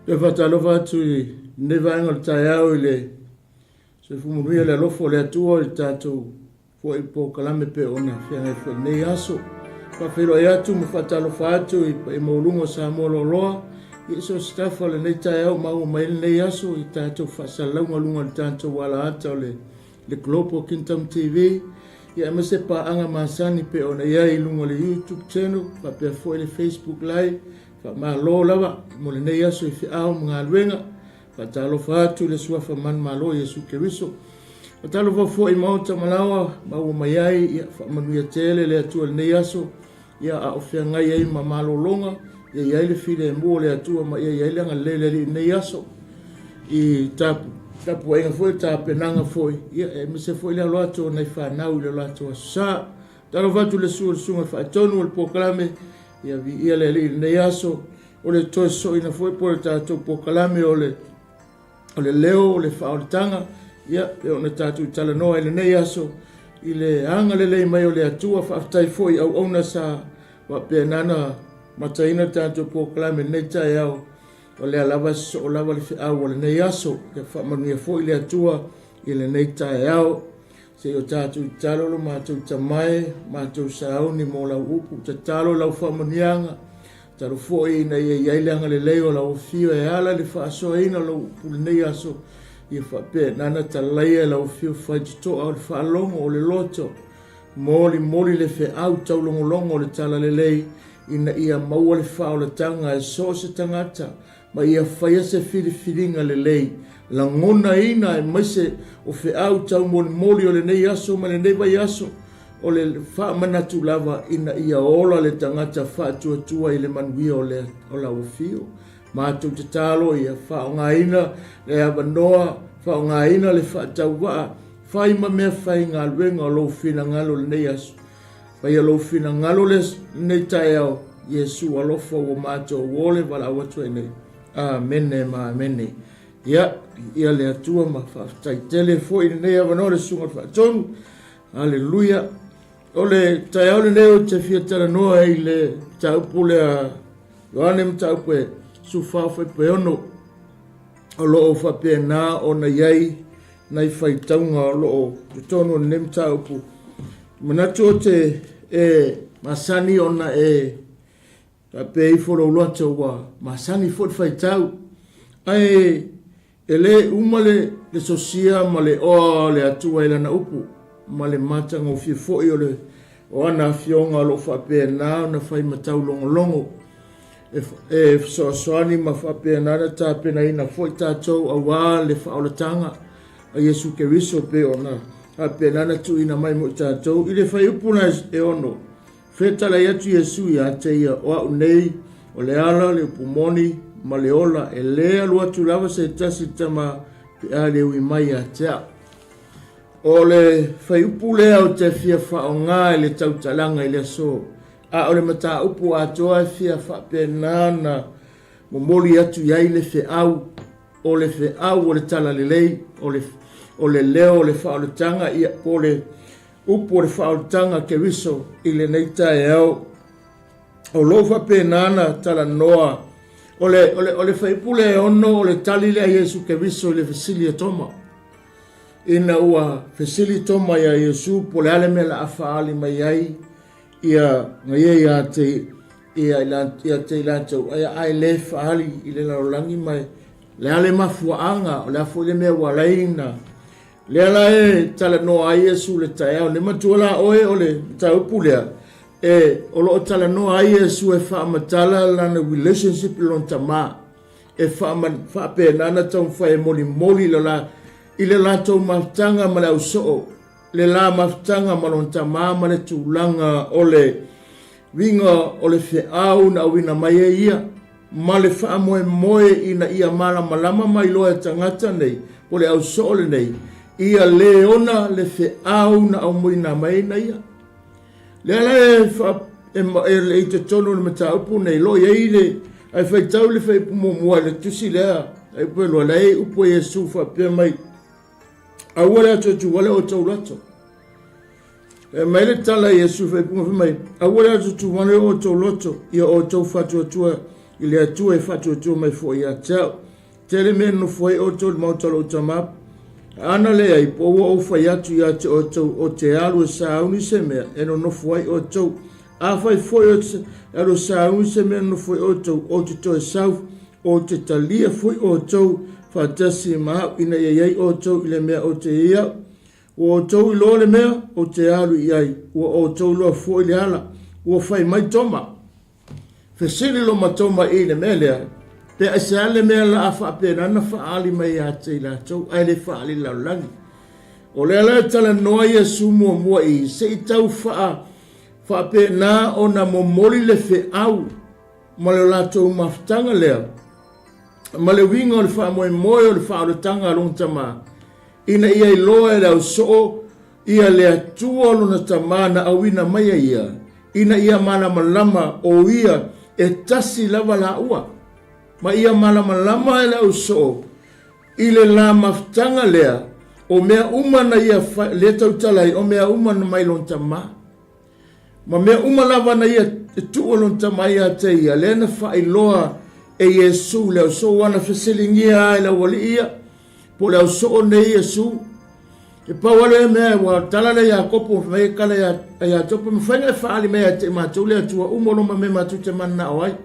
Le fatalofa tu ne va ngol tayao le se fumuia le lofo le atua le tatou fo i po kalame pe ona fianga fo nei aso pa fero ia tu mo fatalofa atu i molungo sa mololoa i so stafa le nei tayao mau mai nei aso i tatou fasalunga lunga le tatou wala ata le Global Kingdom TV ia me se pa anga masani pe ona ia i lunga le YouTube channel pa pe fo le Facebook live ma lo lava mo le nei aso i fiao mga luenga pa talo fatu le sua man malo Yesu Keriso pa talo fo i mauta malawa ma o mai ai ia fa manuia tele le atu le nei aso ia a ofia ngai ai ma malo longa ia le file mo le atu ma ia le nga le nei aso i tapu ainga foi penanga foi ia me se foi le loato nei fa nau le loato sa talo fatu le sua fa tonu le proclame ia vi ia le nei aso o le toi so ina foi por tatou pokalame o le leo o le faaolataga ia pe ona tatou talanoa i lenei aso i le aga lelei mai o le atua faafetai foi auauna sa waapenana mataina tatou pokalame lenei taeao o le alava so lava le feʻau o lenei aso ia faamanuia foi i le atua i lenei taeao se o tatou talo lo matou tamae matou sauni mo lau upu tatalo lau faamanuiaga talo foi na ia leanga le leo la ofio e ala le faasoaina lo pulenei aso ia faapenana talaia la ofio faitotoʻa o le faalongo o le loto moli le feʻau taulogologo o le tala lelei ina ia maua le faaolataga e so se tagata ma ia faia se filifiliga lelei lagona ina e maise o feʻau taumolimoli o lenei aso ma lenei vai aso o le whaamanatu lava ina ia ola le tangata whaatuatua i le manuia o la uafio. Mātou te talo ia whaongaina le awanoa, whaongaina le whaatauwaa, whaima mea whai ngā luenga o lo whina ngalo le nei aso. Whai a lo whina ngalo le nei tae au, Yesu alofa o mātou wole wala awatua nei. Amene ma amene. Ia le atua ma whaatai tele fo i nei awanoa le sunga whaatonu. Hallelujah. Ole tae le leo te fiatara noa i le taupu le a Ioane mtaupu e sufafa i peono o loo whapena o na iai nai whaitaunga o loo tutono ne mtaupu. Manatu o te masani o na pe i foro loata wa masani fo whaitau. Ai ele umale le sosia ma le oa le atua ila na upu. Ma le matanga o fia foi o ana fionga lo whapena na whai matau longo e soani ma whapena na tāpena ina foi tātou a wā le whaolatanga a Yesu Keriso pe ona hapena na tu ina mai mo tātou i le whai upuna e ono whetala iatu Yesu i a te ia o au nei o le ala le upumoni ma le ola e lea lua tu lava se tasi tama pe a le ui mai a tea o le whaiupu lea o te fia whaonga e le tautalanga i le so. A o le mata upu atoa e fia whapenana mo moli atu iai le feʻau o le feʻau o le tala lelei o le leo o le whaoletanga ia po le upu o le whaoletanga Keriso i le nei tae au. O lo whapenana tala noa o le whaiupu lea ono o le tali lea Yesu Keriso i le Fesilia Toma. Ina ua fesili toma ya Yesu po le ale mela afaali mai ai ia ngai ia te ilantou ai le faali i le laulangi mai le ale mafuaanga o le afu le mea walaina le ala e tala noa ai Yesu le taeao le matuala oe o le taupu lea o loo tala noa ai Yesu e whaamatala lana relationship lon tama e whaapenana tau whae moli la i le latou mafutanga ma le ausoo, le la mafutanga ma lon tamā ma le tūlanga o le winga o le feʻau na auina mai e ia, ma le whaamoemoe ina ia malama mai loa e tangata nei, o le ausoo le nei, ia le ona le feʻau na aumoina mai na ia. Le ala e te tono le mataupu nei lo ia le, ai whaitau le whaipu mua le tusi lea, ai pelo lei upo Yesu whapea mai, aua le atu wale o tau lato. E mai le tala Yesu whaipunga mai, aua le atu wale o tau lato, ia o tau whatu atua, i le atua e whatuatua mai fo i a tau. Tele me no foi o tau mautalo o tamap. Ana le ai po o fai atu i ate o tau o te alu e sauni se mea e no foi o tau. A fai foi o te alu sauni se mea no foi o tau o te toe sau o te talia foi o tau fatasi mahau ina iai o tau i le mea o te ia. O tau i lo le mea o te alu i ai. O tau loa foi le ala. O fai mai toma. Fesili lo matoma i le mea lea. Pe a se ale mea la a whaaperana whaali mai a te la tau, ai le whaali lau langi. O le ala tala noa ia sumo mua i, se i tau whaapena o na momoli le whe au, ma le la tau maftanga lea, ma le winga o le wha moe moe o le whaaratanga along tama, ina ia i loa e lau soo, ia le atua o na tama na awina mai ia, ina ia mana malama o ia e tasi lava la ua. Ma ia malama e lau so i le la maftanga lea o mea umana ia le tautalai o mea umana mai lon tama. Ma mea umana na ia tuo lon tama ia te ia le na whailoa e Yesu leo so wana whesilingia ai la wali ia po leo so ne Yesu e pawale e mea wa talale ia kopo mea kala ia topo mwhenga e whaali mea te mātou lea tua umoloma me mātou te mana awai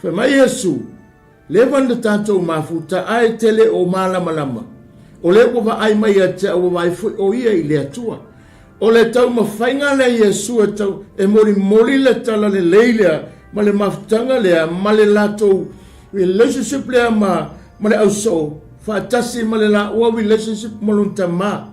whe mai Yesu levan de tatou mafuta ai tele o malama. O le wa ai mai a te o vai foi o ia i le atua. O le tau mawhainga le Yesu e tau e mori le tala le leilea ma le mafutanga lea ma le latou relationship lea ma le au so whaatasi ma le la ua relationship malunta ma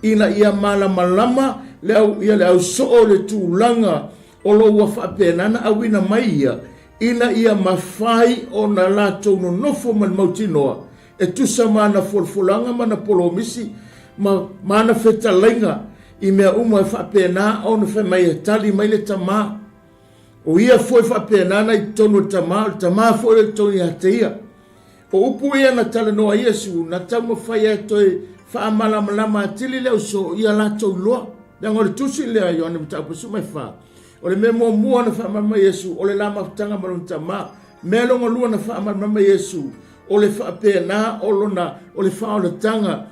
ina ia malama le au so o le tūlanga o lo ua whaapenana awina mai ia ina ia mawhai o na lātou no nofo man mautinoa e tusa mana folfolanga mana polomisi mana whetalainga i mea uma e whapena o na whamai e tali mai le tama o ia foi whapena na i tonu tama foi le tonu i hateia o upu ia na tala noa Iesu na tau mawhai e toi whaamalamalama atili leo so ia lātou loa na ngore tusi lea Ioane mtau pasu mai wha o le mea mua na whaamama Iesu, o le la mafutanga marunta ma, mea longa lua na whaamama Iesu, o le whaapena, o le whaolatanga,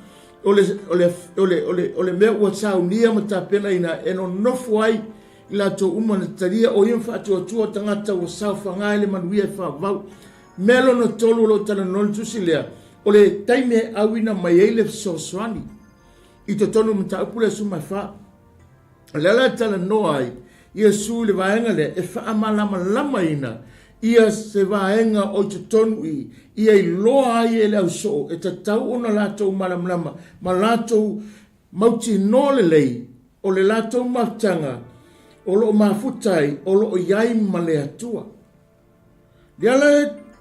o le mea ua saunia ma tapena ina, eno nofu ai, i la tō umana taria, o iam whaatua tangata ua sau whangai le manuia e whaavau, mea lona tolu lo tala noli tusi lea, o le taime awina mai eile soswani, i to tonu mta upule su mai wha, lela tala noa ai, ia su le vaenga le e whaamalama ina ia se vaenga o te tonu ia i loa ai e leo so e ta tau ona lātou malamlama ma lātou mauti no le lei o le lātou maftanga o lo mafutai o lo iai ma le atua liala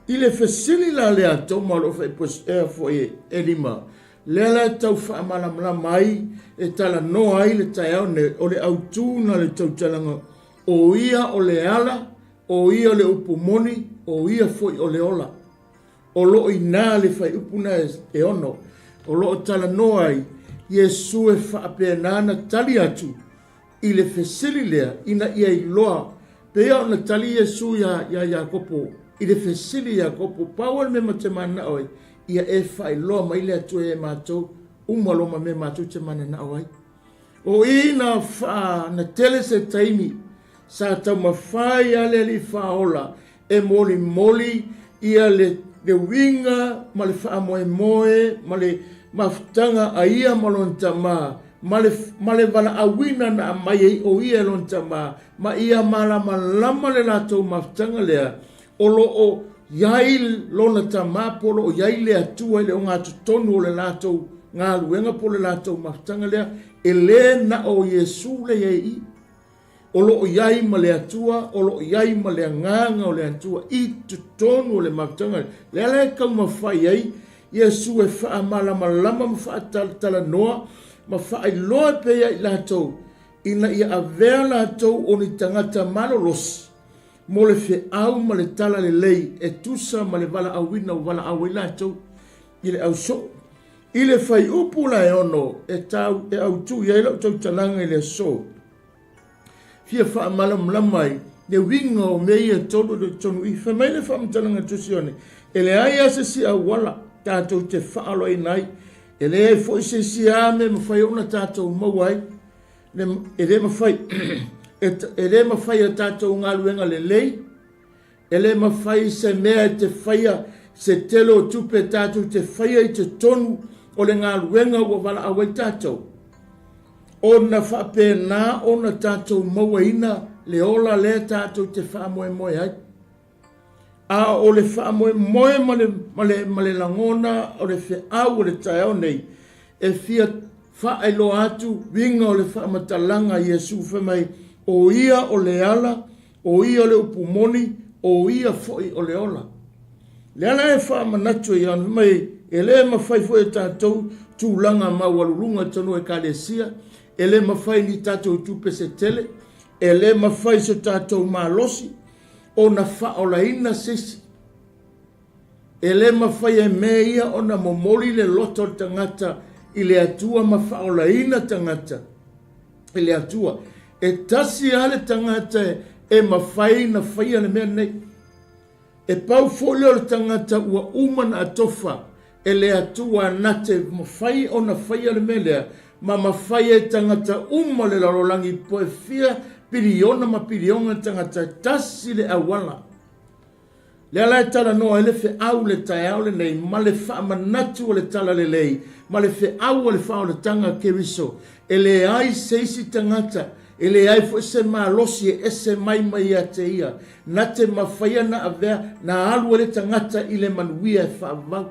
i le fesili la le atou ma lo fai pos ea fo e lima lela tau whaamalamlama ai e tala no ai le taiao ne o le autuna le tautalanga o ia o le ala, o ia o le upumoni, o ia foi o le ola. O lo ina le fai upuna e ono, o lo tala no ai, Iesu e whaapenana tali atu, i le fesili lea, ina ia i loa, pea o na tali Iesu ya kopo, i le fesili ya kopo, pawal me matemana oi, ia e whai loa mai le atu e mātou, umaloma me mātou te mana na oi. O ina wha na tele se taimi, sa tau mawhai ale li whaola, e moli ia le winga, ma le wha moe, ma le maftanga a ia malonta ma le wana awina na mai o ia lonta ma ia malama le lato maftanga lea, o lo o iai lona tama polo o iai le atua le o ngātu tonu o le lato ngā luenga po le lato maftanga lea, e le na o Iesu le iei, o lo iai ma le atua, o lo iai ma le nganga o le atua, i tutonu o le maftanga le ale kau mawhai ai, Iesu e wha malama ma wha tala noa, ma wha loa pea i lato, ina ia avea lato o ni tangata malolos, mo le fe au ma le tala le lei, e tusa ma le vala awina o vala awi lato, i le au so, i le fai upu la e ono, e au tu, i lau tau talanga i le so, fia wha malamai, le winga o mei e tolu le tonu I whamai le whamatalanga tusione. E le ai ase si a wala tātou te whaalo I nai. E le ai fo se si a me mawhai ona tātou mawai. E le mawhai e le mawhai a tātou ngā luenga le lei. E le mawhai se mea te whaia se telo tupe tātou te whaia I te tonu o le ngā luenga ua wala awai tātou. Ona whape nā ona tātou mawaina le ola le tātou te whaamoe moe ai. A o le whaamoe moe male langona o le whiau o le taeo nei. E fia whaelo atu winga o le whaamatalanga Iesu whamai o ia o le ala, o ia o le upumoni, o ia foi o le ola. Le ala e whaamanatu I anu mai e le mawhai foi e tātou tūlanga mawalurunga tonu e kālesia, e le mawhai ni tātou tupe se tele, e le mawhai se tātou malosi, o na whaolaina sisi. E le mawhai e mea ia o na momoli le loto tangata, I le atua ma whaolaina tangata. I le atua. E tasi ale tangata e mawhai na whaia le mea nei. E pau folio le tangata ua umana atofa, e le atua nate mawhai o na whaia le mea lea, ma mawhai e tangata le larolangi po e fia piriona ma pirionga tangata tasi le awala. Le ala e tala noa ele fe au le tae au le nei, ma le wha manatu o le tala le lei, ma le fe au o le wha o le tanga keriso, e le ai seisi tangata, e le ai fo se maa losi e ese mai mai a te ia, na te mawhaia na avea, na alu le tangata I le manuia e wha avau.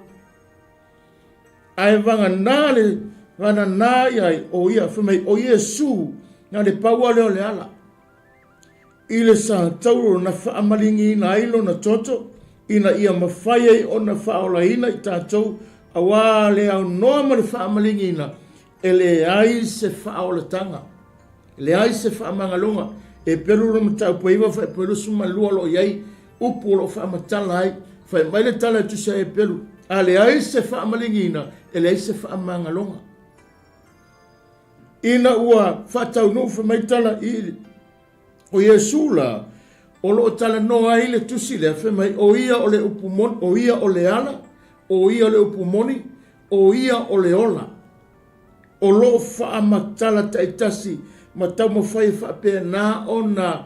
Ai vanga nā le, vana nā iai o ia, whamai o Iesu, na le paua leo le ala. I le sa tauro na whaamalingi na ilo na toto, ina ia mawhai o na whaolaina I tātou, a wā le au noa ma le whaamalingi ina, e le ai se whaolatanga, le ai se whaamangalunga, e peruru matau paiwa whai peru suma lua lo iai, upu lo whaamatala ai, whai mai le tala tusa e peru, a le ai se whaamalingi ina, e le ai se whaamangalunga. Ina ua whatau no whamai tala I o Iesu la, o lo tala noa I le tusi le whamai, o ia o le upumoni, o ia o le ala, o ia o le upumoni, o ia o le ola. O lo whaamatala taitasi, ma tau mawhai whaapea nā o na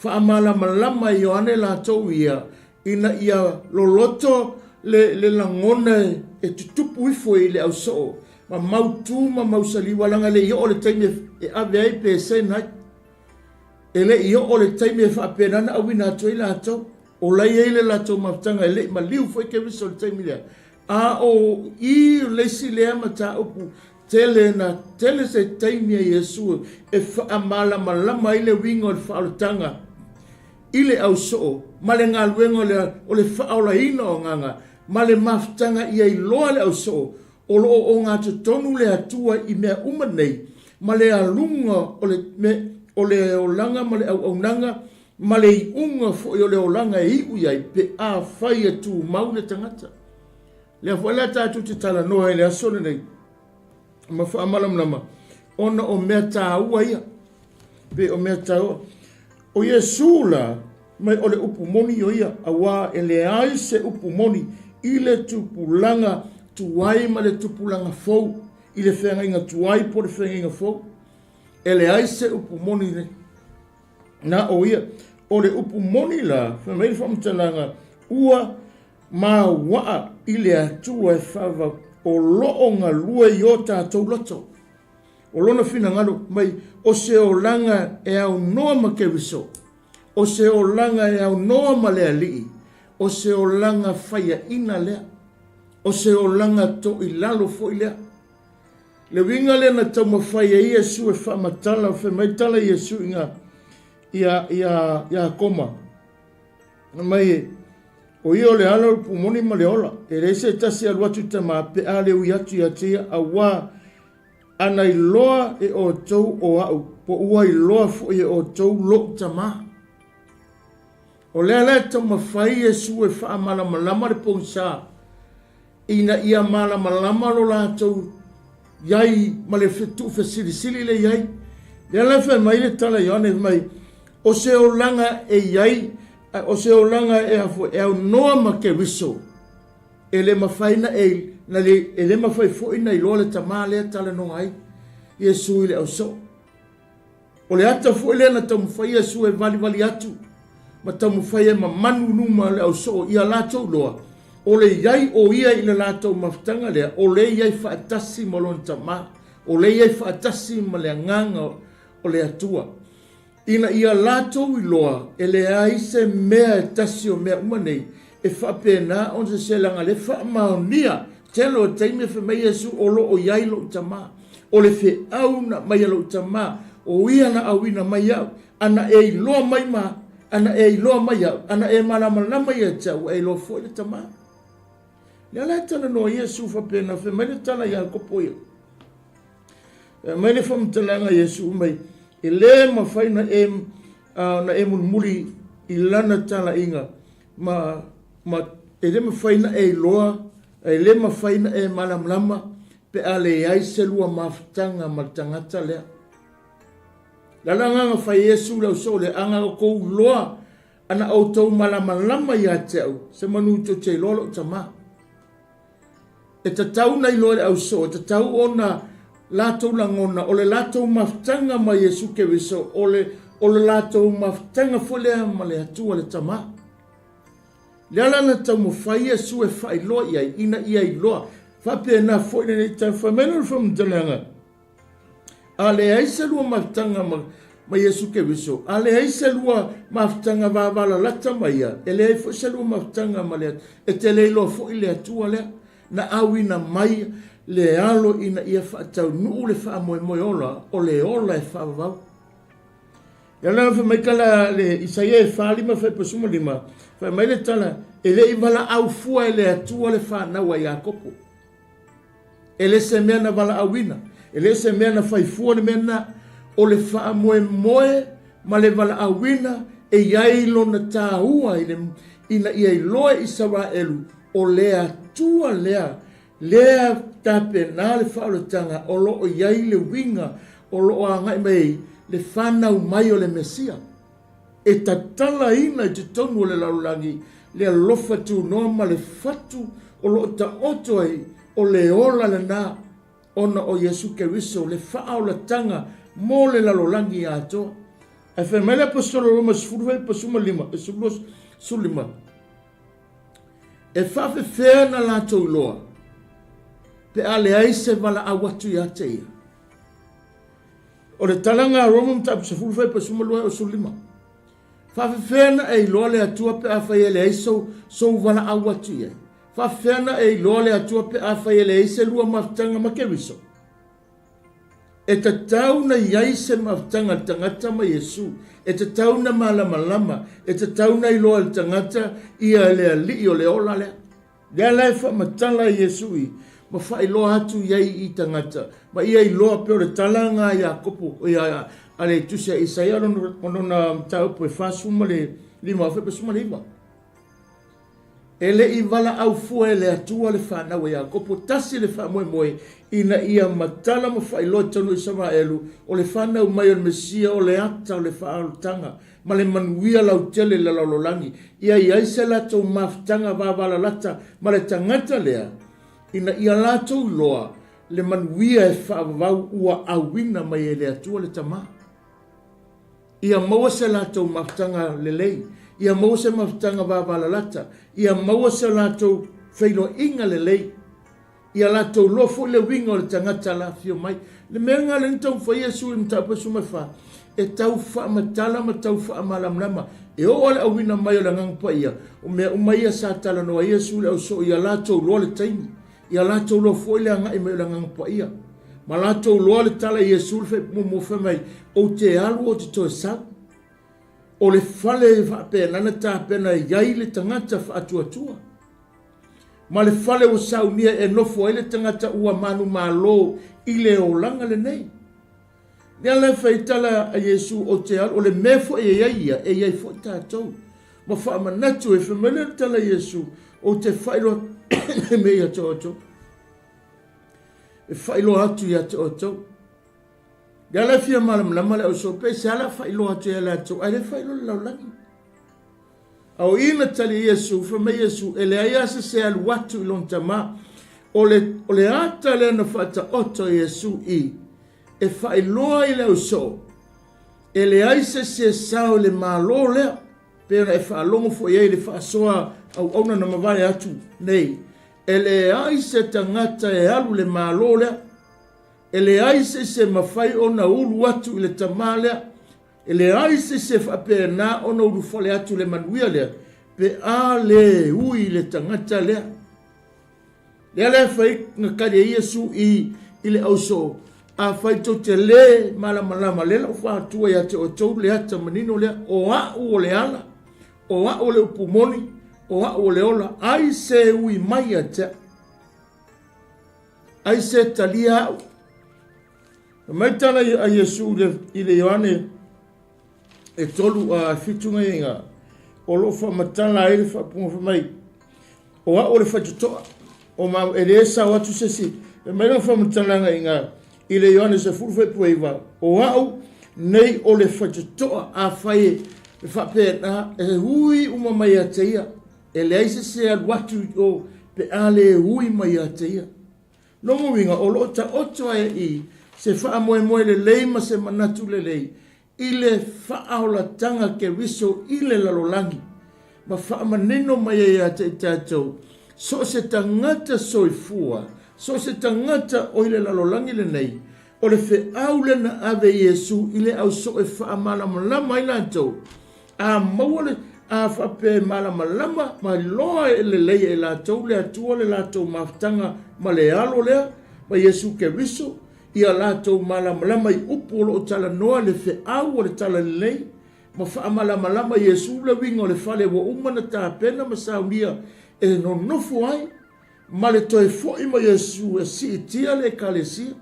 whaamalama Ioane la tau ia, ina ia loloto le langona e tutupu ifo I le au soo, ma mautu ma mausaliwa langa le ia o le taimi e ave ai pe se nai. E le ia o le taimi e whaapenana awina atu I la atau. O lai eile la tau maftanga e le ma liu fwoi ke viso le taimi lea. A o I leisi lea ma ta upu tele na tele se taimi a Iesu e whaamalama lama I le winga o le whaalatanga. I le au soo, ma le ngā luenga o le whaolaina o nganga, ma le maftanga I ai loa le au soo, o lo o ngā tonu le atua I mea umanei, ma le alunga o le olanga, ma le au nanga, ma le unga fo o le olanga e iu iai, pe a whai e tu mau le tangata. Le a whaila tātu te tala noa e le asone nei, ma wha amalam nama, ona o mea tā ua ia, pe o mea tā ua. O Iesu la, mai o le upumoni o ia, a wā e le ai se upumoni, I le tupulanga, tuai ma le tupulanga fau, I le whenga inga tuai po le whenga inga fau. E le ai se upumoni ne. Na o ia, o le upumoni la, whamei whamtalanga, ua ma waa I le atua e whawa o loo ngā lua I o tātou loto. O lona whina ngaro, mai o se o langa e au noa ma ke wiso. O se o langa e au noa ma lea lii. O se o langa whaia ina lea. O se o langa to I lalo fo I lea. Le winga lea na tau ma whaia Iesu e whamatala, whamaitala Iesu inga ia koma. Mai o ia o le ala pumoni ma le ola. E reise tasi aluatu ta ma pe ale ui atu ia tia a wā ana I loa e o tau o au, po ua I loa fo e o tau lo ta ma. O lea lea tau ma whai Iesu e wha malama lama le pongsa, ina ia malama lama lo la tau iai ma le fetu fe sili le iai. Lea lea whai mai le tala Ioane mai, o se o langa e iai, o se o langa e afo e au noa ma ke wiso. E le mawhaina e le mawhai foina i loa le tamā lea tala no ai. Iesu i le au so. O le ata fo ele na tamu whai Iesu e vali atu. Ma tamu whai e ma manu numa le au so ia lātou loa. O le iai o ia i le lātou mawhtanga lea. O le iai whaatasi ma lon tamā. O le iai whaatasi ma le nganga o le atua. Ina ia lātou i loa e le aise mea e tasi o mea umanei. E whapena on se langa le whaamaunia. Telo teime whi mai Iesu o lo o iai lo tamā. O le whi au na mai lo tamā. O ia na awina mai au. Ana e loa mai ma. Ana e loa mai au. Ana e malama mai e tau. E loa fo le tamā. Lea lai tana no Iesu whapena. Whi mai le tana ia kopo ia. Mai le whamtalanga Iesu mai. E le ma whaina na e mulmuli i lana tala inga. E le ma whaina e loa. E le ma whaina e malamlama. Pe ale ai se lua mawhtanga ma tangata lea. Lala nganga whai Iesu lau so le anga o kou loa. Ana au tau malamalama ia te au. Se manu to te lolo tamā. E ta tau nei loa le au so. E ta tau ona lātou langona. O le lātou mawhtanga ma Iesu ke wiso. O le lātou mawhtanga folea ma le atua le tamā. Leala na tau mo whai Iesu e whai loa iai. Ina iai loa. Whapea na fwoi nei tau whamena le whamtalanga. A le aise lua mawhtanga ma Iesu ke wiso. A le aise lua mawhtanga wāwala lata mai ia. E le aise lua mawhtanga ma lea. E te leilo fwoi le atua lea. Na awina mai le alo ina ia whaatau nuu le wha moe ola. O le ola e whaavau. Ia lana whamaikala le Isaia e whaalima whai pasuma lima. Whai mai le tala. E le i wala au fua e le atua le whanaua i a kopo. E le se mea na wala awina. E le se mea na whaifua ni mea o le wha moe ma le wala awina e iailo na tāua ina ia i loa i Israelu o lea tua lea tape nā le whaolotanga o lo o iai le winga o lo o angai mai le whanau mai o le Mesia. E tatala ina i te tonu o le laulangi le alofa tu noa ma le fatu o lo o ta oto ai o le ola le nā ona o Iesu ke wiso le whaaulatanga mo le lalolangi a atoa. E whamele apostolo Roma sifuru pasuma lima, e sulima. E whafe whea na lātou loa, pe ale aise wala awatu i ate ia. O le talanga Roma mtapu sifuru pasuma lua o sulima. Whafe whea na e loa le atua pe awhai ele aiso so wala awatu ia. Whawhena e loa le atua pe awhai ele eise lua mawhtanga ma ke wiso. E ta tau na iai se mawhtanga tangata ma Iesu. E ta tau na malama. E ta tau na i loa le tangata ia le ali o le ola lea. Lea lai wha matala Iesu i. Ma wha i loa atu iai i tangata. Ma ia i loa peo le talanga i a kopo. O ia ale tusia Isaia ono na tau po e whasuma le lima. Whepa suma le iwa. Ele i wala au fua e le atua le whanau e a kopo tasi le whamoe ina ia matala ma whailoi tonu i Israelu o le whanau mai o le Mesia o le ata o le whaalotanga ma le manuia lau tele le laulolangi ia aise lato mawhtanga wawala lata ma le tangata lea ina ia lato loa le manuia e whaavau ua awina mai e le atua le tamā. Ia maua se lato mawhtanga le lei. Ia maua se mawhtanga wawala lata. Ia maua se lato whailo inga le lei. Ia lato lofo le winga o le tangata la fio mai. Le mea ngā le nitau wha Iesu i mtapa suma wha. E tau wha matala ma tau wha malamlama. E o ale awina mai o le ngangpa ia. O mea umaia sa tala noa Iesu le au so ia lato loa le taimi. Ia lato lofo le anga i mai o le ngangpa ia. Ma lato loa le tala Iesu le mo mai. O te alu o te toe sau. O le fale whapena na tāpena iai le tangata whaatuatua. Ma le fale o saunia e nofo ai le tangata ua manu malo i le o langa le nei. Nea le whaitala a Iesu o te alu, o le mefo e iaia, e iai fo tātou. Ma whaamanatu e whamele tala Iesu o te whailo e mei ato ato. E whailo atu i ato ato. Ya la fia malam le so pe sala fa ilo atu ya la tu ale fa ilo la langi au ina tali Yesu fa me Yesu ele aya se al watu ilon tama ole ata le na fata oto Yesu e fa ilo ile so ele ai se sao le malo le pera e fa longo fo ye le fa soa au ona na mavai atu nei ele ai se tangata e alu le malo le ele ai se mafai ona ulu atu ile tamale ele ai se fa pena ona ulu fole atu le manuia le pe ale ui le tangata le le fai ngakade Yesu ile auso a fai to te le malama le la fa tua ya te o tau le ata manino le o a o le ala o a o le pumoni o a o le ola ai se ui mai ata ai se talia mai tala a Yesu ile Ioane e tolu a fitunga inga o lo fa matala ele fa puma mai o a o le fa tutoa o ma ele sa watu sesi mai no fa matala inga ile Ioane se fulfe pueva o au nei o le fa tutoa a fai fa pena e hui uma mai atia ele ai se al watu o pe ale hui mai atia no mo winga o lo ta oto e se fa moe le lei ma se manatu le lei ile FAAOLATAGA ke wiso ile lalolangi ma fa maneno mai ya te tatou so se tangata soifua so se tangata o ile lalolangi le nei o le fe aule na ave Yesu ile au so e fa malama ina to a mawale a fa pe malama ma loa ele lei e la to le atua le la to maftanga ma le alo le ma Yesu ke wiso ia lato malama I upu o tala noa le fe au o le tala lei ma fa malama Yesu le wingo le fale wo umana ta pena ma saunia e no nofu ai ma le toi fo I ma Yesu e si tia le kalesia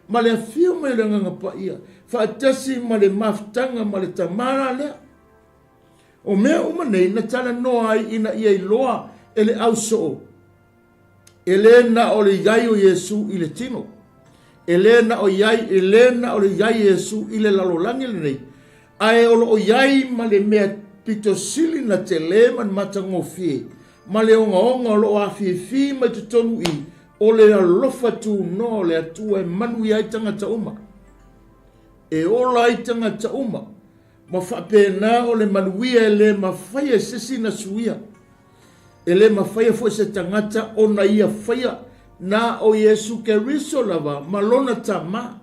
ma le afio ma le nganga pa ia fa tasi ma le maftanga ma le tamara le o mea umane na tala noa ai ina ia iloa ele au so elena o le yayo Yesu I le tino Elena o le yai Yesu ile lalolangi le nei. Ae o yai ma le mea pitosili na te le man matangofie. Ma le onga lo a fi ma te tonu I. O le alofa tu no le atua e manu I ai tangata uma. E ola ai tangata uma. Ma whapena o le manuia e le mawhaia sesi na suia. E le mawhaia fo se tangata o na ia whaia. Na o Yesu ke riso lava malona tama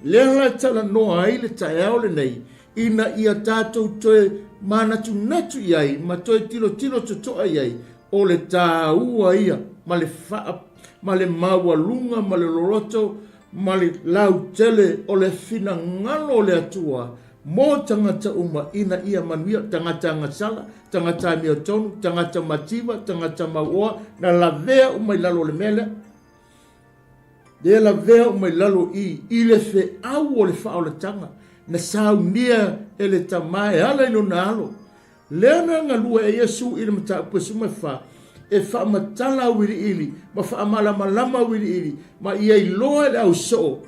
lela tala noa ile tae le nei ina ia tatou toe mana tu natu iai ma toe tilo totoa iai o le tāua ia ma le maua lunga ma le loroto ma le lau tele o le fina ngalo le atua mo tangata uma ina ia manuia tangata ngasala tangata miotonu tangata mativa tangata maua na lavea umai lalo le mele de lavea umai lalo I le fe au o le FAAOLATAGA na saunia ele tamae ala ilo na alo leana ngalua e Yesu ile mta pesuma fa e fa matala wili ili ma fa malama wili ili ma ia iloa le au so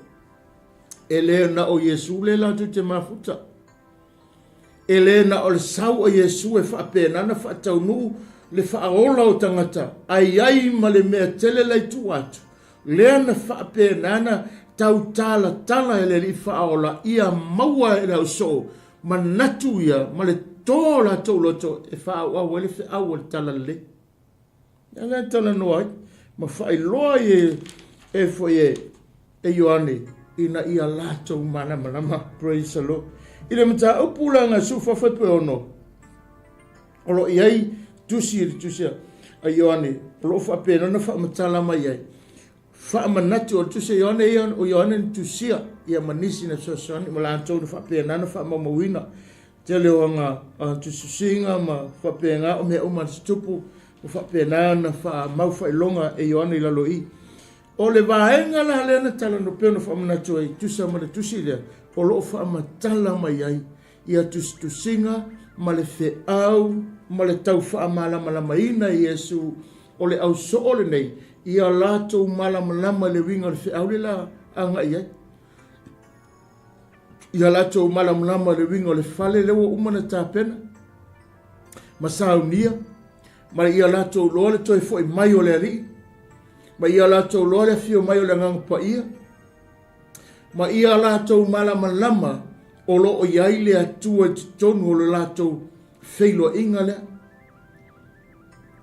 Elena o Yesu le la tu te mafuta. Elena o le sau o Yesu e fa pena na fa taunu le fa ola o tangata. Ai ma le mea tele lai tu atu. Le na fa pena na tau tala ele li fa ola ia maua e la so manatu ia ma le tola toloto e fa o le fa o tala le. Ya le tala no ma fa iloa e foi e Ioane ina ia lato malama praise the Lord ile mta upulanga sufa fa pe ono olo iai tusi a Ioane lo fa pe no fa mtala mai fa manati o tusi Ioane tusia ia manisi na sosoni malanto fa pe na fa mamawina tele wanga tusinga ma fa pe nga o me o man stupu fa pe na fa mau fa longa e Ioane la loi o le vaenga la lena tala no peno fa mana toi tusa ma le tusi le o lo fa matala mai ai ia tusinga ma le fe au ma le tau fa mala mai na Yesu o le au so o le nei ia lato mala le winga le fe au le la anga ia ia latou malamulama le winga o le fale le ua uma na tapena ma saunia ma ia latou loa le toe foʻi mai o le alii ma ia latou loa le afio mai o le agaga paia ma ia latou malamalama o loo iai le atua i totonu o le latou feiloaʻiga lea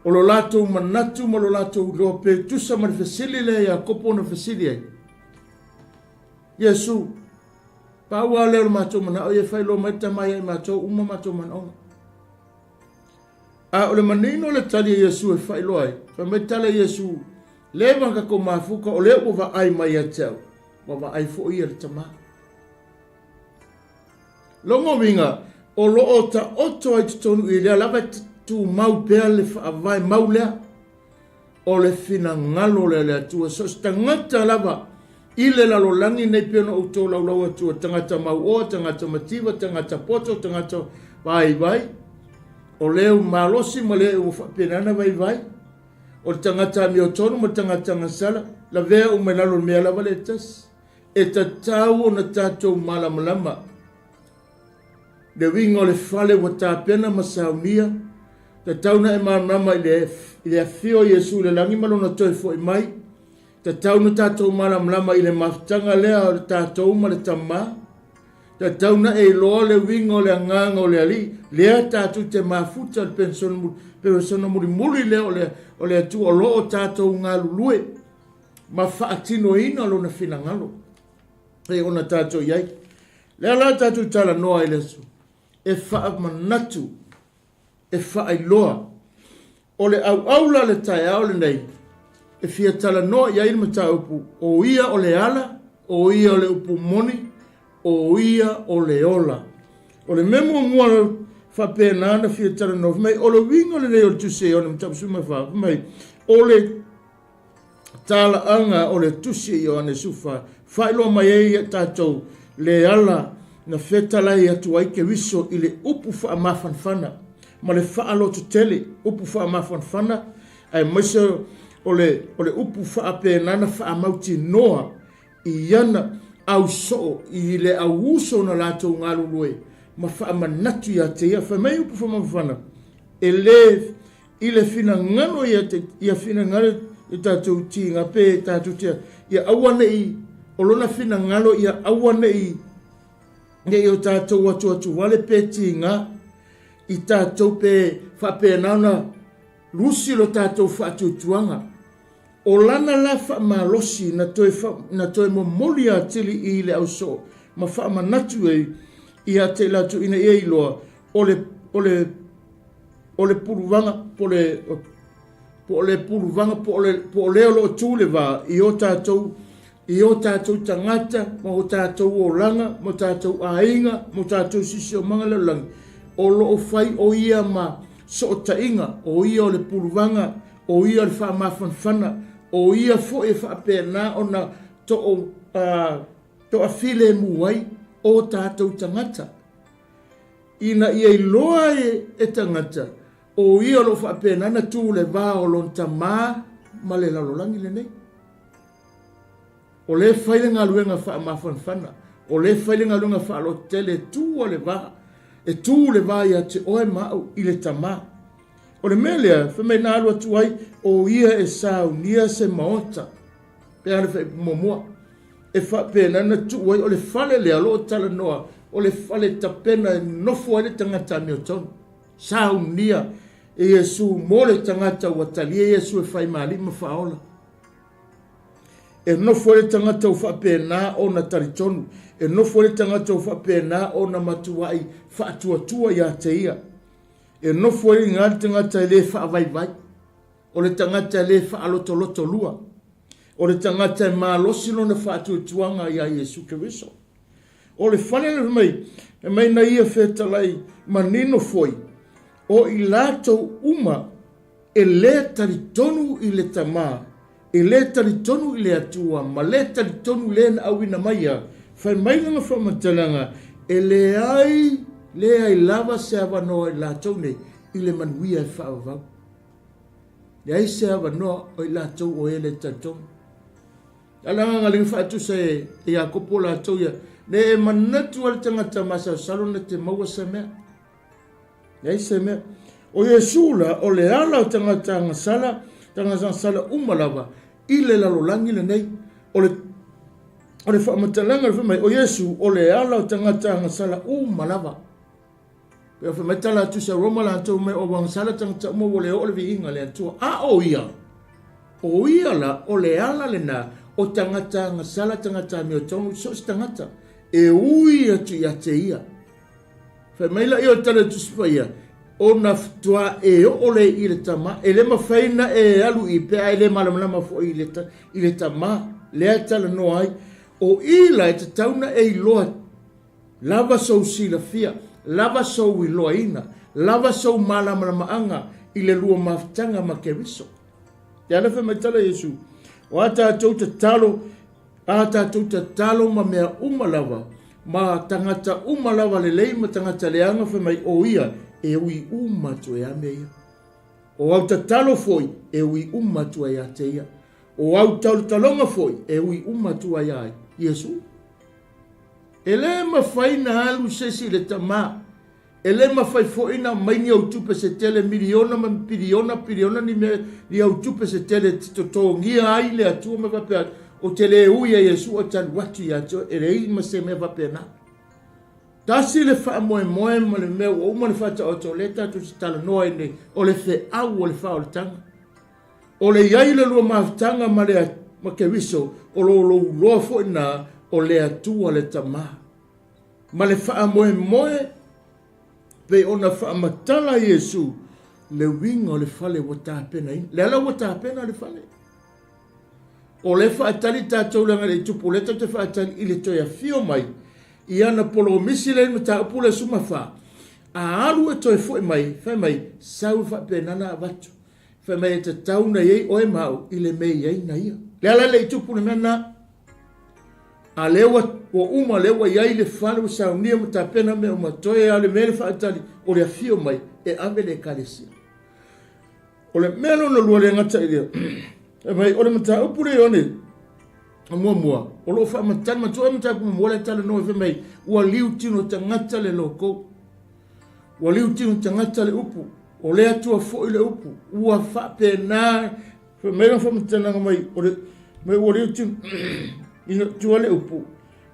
o lo latou manatu ma lo latou loa petusa ma le fesili lea ia kopo ona fesili ai Iesu paua lea o le matou manaʻo ia failoa mai tamai ai matou uma matou manaʻoga a o le manino o le tali Iesu e failoa ai faamai tala Iesu le magakou mafuka o lea ua vaai mai ia te au ua vaai foʻi ia le tamā logoviga o loo taoto ai totonu i lea lava tu mau pea le faavae mau lea o le finagalo lea le atua so se tagata lava i le lalolagi nei pea ona outou laulau atua tagata mauoa tagata mativa tagata poto tagata vaivai o lea malosi ma lea ua faapenana vaivai o le tagata amiotonu ma tagata gasala lavea uma lalo le mea lava le tasi e tatau ona tatou malamalama le winga o le fale ua tapena ma saunia tatauna e malamama i le afio Iesu le langi ma lona toe foʻi mai tatauna tatou malamlama i le mafutaga lea o le tatou ma le tamā tatauna e iloa le winga o le agaga o le alii lea tatou te mafuta le persona mulimuli lea o le atua o loo tatou galulue ma faatinoina lona finagalo e ona tatou iai lea la tatou talanoa i le asu e faamanatu e faailoa o le auaula le taeao lenei e fia talanoa iai le mataupu o ia o le ala o ia o le upu moni o ia o le ola o le memuagua faapenana fia talanoa mai o le winga lenei o le tusi ona matapusuma mai o le talaaga o le tusi i Ioane sufa faailoa mai ai tatou le ala na fetalai atu ai ke wiso i le upu faamafanafana ma le faaloto tele upu faamafanafana ai maise o le upu faapenana faamautinoa i ana au soo i le auuso na latou galulue ma faamanatu ia te ia faamai upu faamafanafana e lē i le finagalo ia finagalo i tatou tiga pe tatou tia ia aua neʻi o lona finagalo ia aua neʻi nei o tatou atu wale pe tinga i tatou pe faapenana lusi lo tatou faatutuaga o lana la faamalosi na toe momoli atili i le auso ma faamanatu ai ia te latuina ia iloa o le puluvaga po le puluvaga po o lea loo tuleva i o tatou tangata, ma o tatou olaga, ma o tatou aiga, ma o tatou sisiomaga lalolagi. O loo fai o ia ma soʻotaʻiga, o ia o le puluvaga, o ia o le faamafanafana, o ia foʻi e faapena ona toʻafile mu ai o tatou tangata. Ina ia iloa e tangata, o ia o loo faapena na tuleva o lona tamā ma le lalolagi lenei. O le whaile ngā luenga wha mafanfana. O le whaile ngā luenga wha alo tele tū o le wā. E tū le wā ia te oe mau i le tamā. O le melea, whamei nā alua tu ai, o ia e sāu nia se maota. Pe ane whai momua. E wha pēna na tu ai, o le whale lea lo tala noa. O le whale tapena e nofo ai le tangata mi o tonu. Sāu nia e Iesu mo le tangata watali e Iesu e whai maali ma whaola. E nofo le tangata o whapena o na taritonu. E nofo le tangata o whapena o na matuai whaatuatua ia te ia. E nofo le ngā tangata le whaavaivai. O le tangata le whaalotoloto lua. O le tangata e mālosino na whaatuatuanga ia Iesu Keriso. O le whanele mai, e mai na ia whetalai manino foi. O i lātou uma e le taritonu i le tamā. E le taritonu i le atua, ma le taritonu le na awina maia, whai mailanga whamatalanga, e le ai lava se awanoa i lātou nei, i le manuia e whaavau. Le ai se awanoa o i lātou o e le taritonu. Alanga ngaling fatu se ia kopola toya. Ne manatu al tangata masa salon te maua seme. Nei seme. O Yesu la o le ala o tangata ngasala, tangata sala umalava. Ile la lolangi le nei. O le whamatalanga le whamai. O Yesu o le ala o tangata ngasala umalava. Pea whamatala atu sa Roma la atu me o wangsala tangata umo o le o le vi inga le atua. A o ia. O ia la o le ala le na. O tangata ngasala tangata me o tonu so tangata e ui atu ia te ia fa maila i o tala tu ia o na ftua e o le i le tama e le mawhaina e alu i pe ai le malamalama fo i le tama le atala no ai o ila e te tauna e iloa lava sou sila fia lava sou iloa ina lava sou malamalama anga i le lua maftanga ma ke riso te ala fa maitala Yesu o ata tau te talo ma mea umalawa, ma tangata umalawa le lei ma tangata leanga wha mai o ia, e ui umatu e amea. O au ta talo foi, e ui umatu e ate ia. O au talonga foi, e ui umatu e ai, Yesu. E le ma whaina alu sesi le tama, e le ma whai foina maini au tupe se tele miliona ma piriona ni au tupe se tele tito ngia ai le atua me vapea o tele uia Yesu o tan watu ya to e rei ma se me vapea na. Tasi le wha moe ma le meo o umane whata o to leta tu se tala noa ine o le fe au o le wha o le tanga. O le iai le lua maftanga ma ke wiso o lo loa foina o le atua le tama. Ma le wha moe pe ona whaamatala Yesu le winga o le fale wata pena in. Le ala wata pena le fale. O le whaatali tātou langa le tupu leta te whaatali i le toia fio mai. I ana polo misi le mta upule suma wha. A alu e toi fue mai, whai mai, sau wha penana avatu. Whai mai e te tauna iei oe mau i le mei iei na ia. Le ala le tupu le mena. A lewa o uma lewa iai le whanu sa unia mta pena me uma toe a le mele whaatali o le fio mai e ame le kalesia. O le melo na lua le ngata i lea. E mai o le mta upure one a mua. O lo wha matana matua mta kuma mwale tala no e mai ua liu tino ta ngata le loko. Ua liu tino ta ngata le upu. O le atua fo i le upu. Ua wha pena. Mai wha matana mai o le mai ua liu tino ina tua le upu.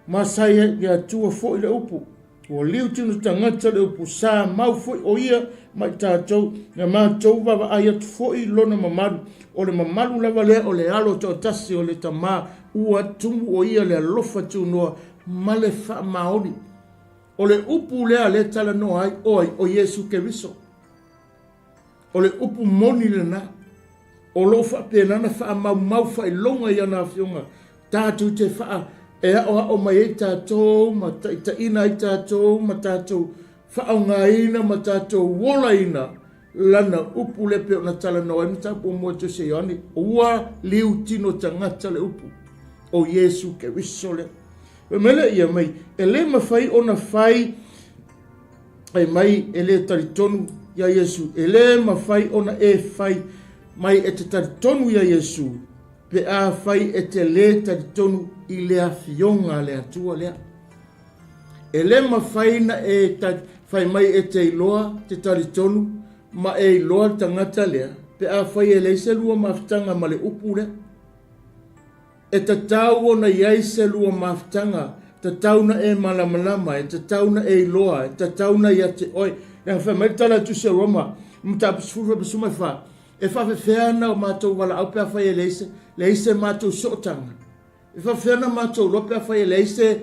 Masaya ya tua fo i le upu. O liu tino tangata le upu sa mau fo o ia mai tātou na mātou wawa ai atu fo i lona mamaru. O le mamaru lava lea o le alo tau tasi o le tamā ua tumu o ia le alofa tu noa ma le wha maoni. O le upu lea le tala no ai oi o Yesu ke riso. O le upu moni le na. O lo wha penana wha mau wha i longa i ana fionga. Tātou te wha e o mai e tātou, ma ta ina i tātou, ma tātou whaonga ina, ma tātou wola ina, lana upu le peo na tala no e mta po mua tu se Ioane, ua liu tino tangata le upu, o Yesu ke riso le. E mele ia mai, e le mawhai o na whai, ai mai e le taritonu ya Yesu, e le mawhai o na e whai, mai e te taritonu ya Yesu, pe a whai e te le taritonu i le afionga le atua lea. E le mawhaina e whai mai e te iloa, te taritonu, ma e iloa tangata lea, pe a whai e leise lua maftanga ma le upu lea. E ta tau ona iai se lua maftanga, ta tauna e malamalama, e ta tauna e iloa, e ta tauna ia te oi. Nang whai mai tala tu se Roma, mta pasufa pasuma wha, e whawhewheana o mātou wala au pe a whai e leise mātou sotanga. E whawhena mātou lope a whai e leise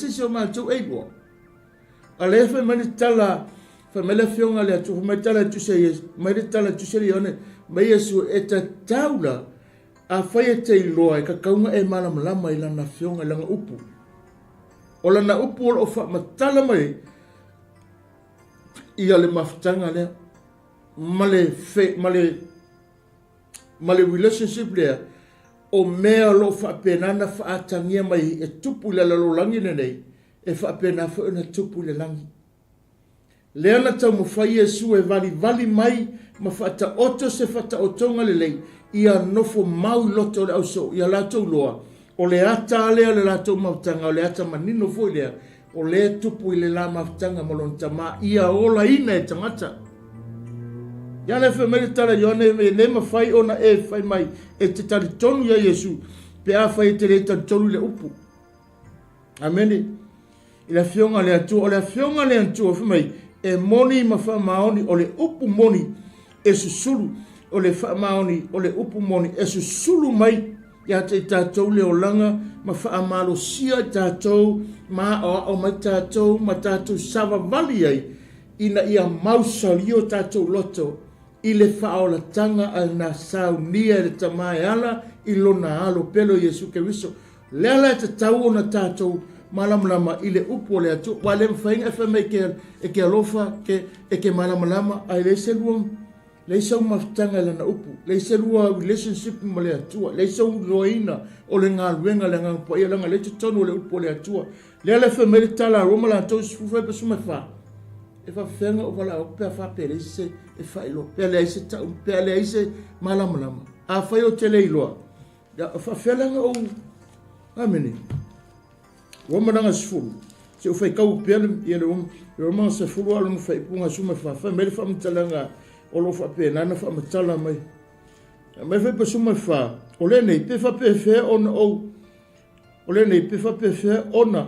se o mātou e lua. A lea whai mani tala, whai mele whionga lea tu, mai tala tu se Yesu, mai tala tu se Ioane, mai Yesu e ta taula a whai e te iloa e ka kaunga e malamalama i lana whionga langa upu. O lana upu o wha matala mai i ale mafutanga lea, male relationship lea, o mea lo whapenana whaatangia mai e tupu le lalolangi nei, e whapena whaena tupu le langi. Leana tau mawhai Yesu e vali mai, ma whata oto se whata otonga le lei, ia nofo mau loto le auso, ia lato loa, o le ata lea le lato mautanga, o le ata manino foi lea, o le tupu i le la mautanga malon tama, ia ola ina e tangata. Ia le whamere tala Ioane le mawhai ona e whai mai, e te tari tonu ia Yesu, pe a whai te le tari tonu le upu. Amene. I la fionga le atua, o le fionga le atua whamai, e moni ma wha maoni, o le upu moni, e susulu, o le wha maoni, o le upu moni, e susulu mai, ia te tātou le o langa, ma wha amalo sia tātou, ma o mai tātou, ma tātou sawa vali ai, ina ia mausalio tātou loto, i le whaolatanga a na saunia le tamai ala, i lona alo pelo Yesu Keriso. Le ala te tau o na tātou, malamlama i le upo le atu, wa le mwhainga e whamai e ke alofa, e ke malamlama, ai le se luam, le sau maftanga le na upu, le se lua relationship ma le atua, le sau roina o le ngā luenga le ngā pa ia langa, le te tonu le upo le atua, le ala whamai le tala roma la tau sifufai pa suma wha, e wha whenga o wala o pia wha pere ise e whailo, pia le aise tau, pia le aise malamlama, a whai o te leiloa, wha whelanga o, amene, Roma nanga sifuru. Se o fai kau pia ia le Roma sifuru alo no fai punga suma fa mele fa mtalanga o lo fa pe nana fa mtala mai. Mai fai pa suma fa. O le nei pe fa pe fe ona o. O le nei pe fa pe fe ona.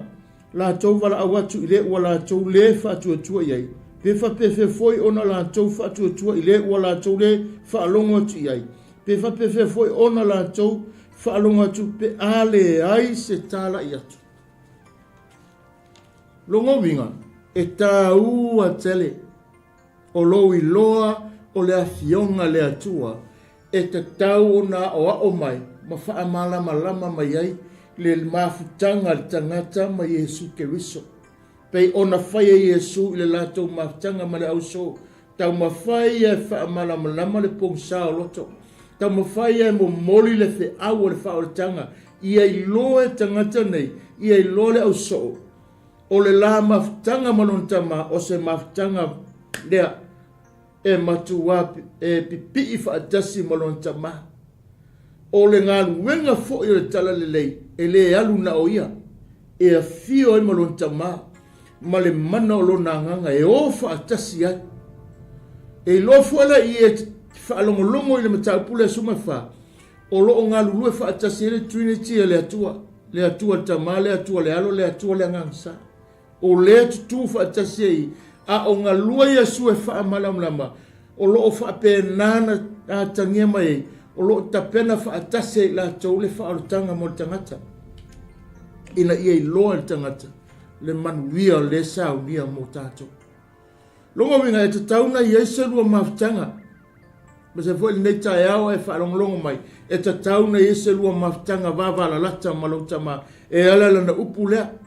La tau wala awatu ile wala tau le fa tu iai. Pe fa pe fe foi ona la tau fa tu ile wala tau le fa longo tu iai. Pe fa pe fe foi ona la tau fa longo tu pe ale ai se tala iatu. Longo winga, e tā ua tele, o lo i loa o le afionga le atua, e te tau o na o a o mai, ma wha malama mai ai, le mafutanga le tangata ma Yesu Keriso. Pei o na whaia Yesu i le lato mafutanga ma le auso, tau ma whaia e wha malama le pongsa o loto, tau ma whaia e mo moli le fe au le wha o le tanga, ia i loa e tangata nei, ia i loa le auso, o le la maftanga manontama o se maftanga lea e matua e pipi fa atasi manontama o le ngalu wenga fo i le tala le lei e le alu na oia e a fio e manontama ma le mana o lo nanganga e o fa atasi ai e lo fo la i e fa longo i le matapule suma fa o lo ngalu lue fa atasi le trinity le atua tama le atua le alo le atua le ngangsa o le tu fa tasei a o nga lua Yesu e fa malamlama o lo fa penana a tangia mai o lo tapena fa tasei la tole fa tanga mo tangata ina ia i loa tangata le manuia le sa unia mo tato longo winga e tauna Yesu lua maftanga ma se foi nei tai ao e fa longo mai e tauna Yesu lua maftanga va la lata malotama e ala na upulea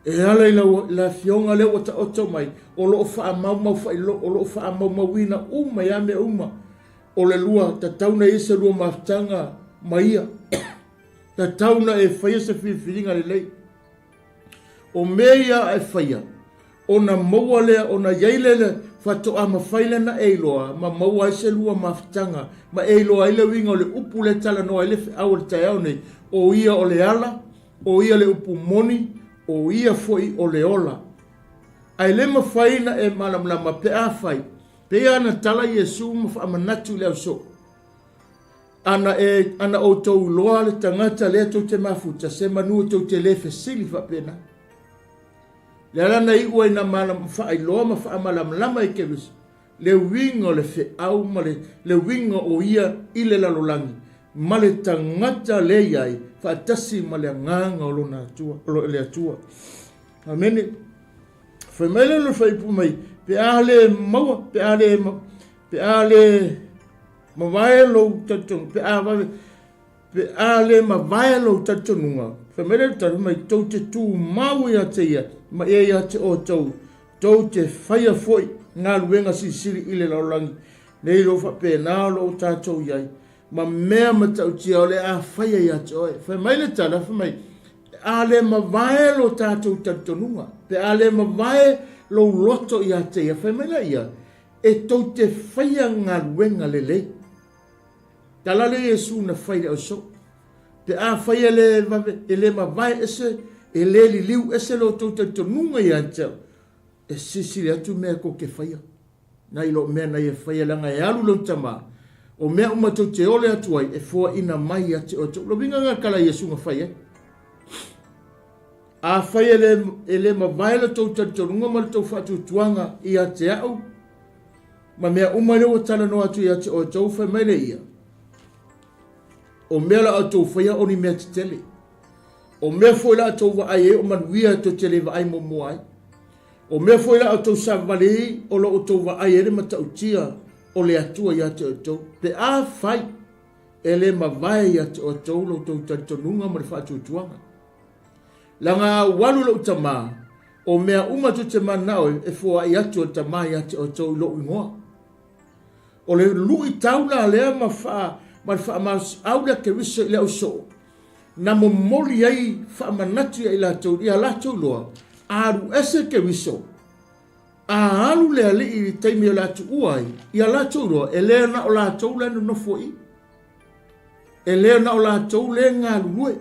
e ala la fionga le o ta oto mai o lo fa mau fa o lo fa mau wina uma ya me uma o le lua ta tauna ese lua maftanga maia ta tauna e faia se filinga le lei o meia e faia ona maua le ona yailele fa to ama faile na eiloa ma maua ese lua maftanga ma eiloa ile winga o le upu le tala no ile au le taiao nei o ia o le ala o ia le upu moni o ia foi o le ola. Ai le mawhaina e malamlama pe a whai. Pe ana tala Yesu mafamanatu leo so. Ana o tau loa le tangata le tau te mafuta. Se manu tau te lefe sili whapena. Le alana i ua ina whai loa mafamalamlama i kewis. Le winga le fe au ma le winga o ia i le lalolangi. Ma le tangata le iai. Fatasi male nganga o lona atua, o le atua. Amene. Fai maile lo fai pu mai. Pe ale maua, pe ale mawai lo tatong, pe ale mawai lo tatonunga. Fai maile taru mai tau te tu mau ia te ia, ma ia te o tau te whaia foi, ngā luenga siri ile laulangi. Nei lo fa pe nā lo tatou iai. Ma mea matau tia o le a whaia ia te oe. Whai mai le tala, whai mai, a le mawae lo tātou tatonunga. Pe a le mawae lo loto ia te ia. Whai mai la ia, e tau te whaia ngā ruenga le lei. talale Yesu na fai le so pe a fai ele ma vai ese ele li liu ese lo to nunga ya tau e sisi le atu mea ko ke fai na ilo mea na ye fai langa e alu lo tama o mea umato te ole atu ai e fua ina mai ate o to lo vinga ngakala Yesu nga fai a fai ele ma vai le to nunga ma le to fatu tuanga i ate au ma mea umane o tala no atu i ate o to fai mai le ia o mea la atu fai o ni mea te tele o mea foi la atu wa ai o manuia to tele wa ai mo ai o mea foi la atu sa vali o lo atu wa ai ele mata utia o le atua i ate o to pe a fai ele ma vai i ate o to lo to nunga ma le fatu tuanga langa walu lo utama o mea umatu te manao e fua i atu o tama i ate o to lo ingoa o le lui taula lea ma faa ma aula ke riso i leo so na mo moli ai fa manatu i la tau loa aru ese ke riso a alu le ali i teimi o la tu uai i la tau loa e lea na o la tau le no foi e lea na o la tau le ngā lue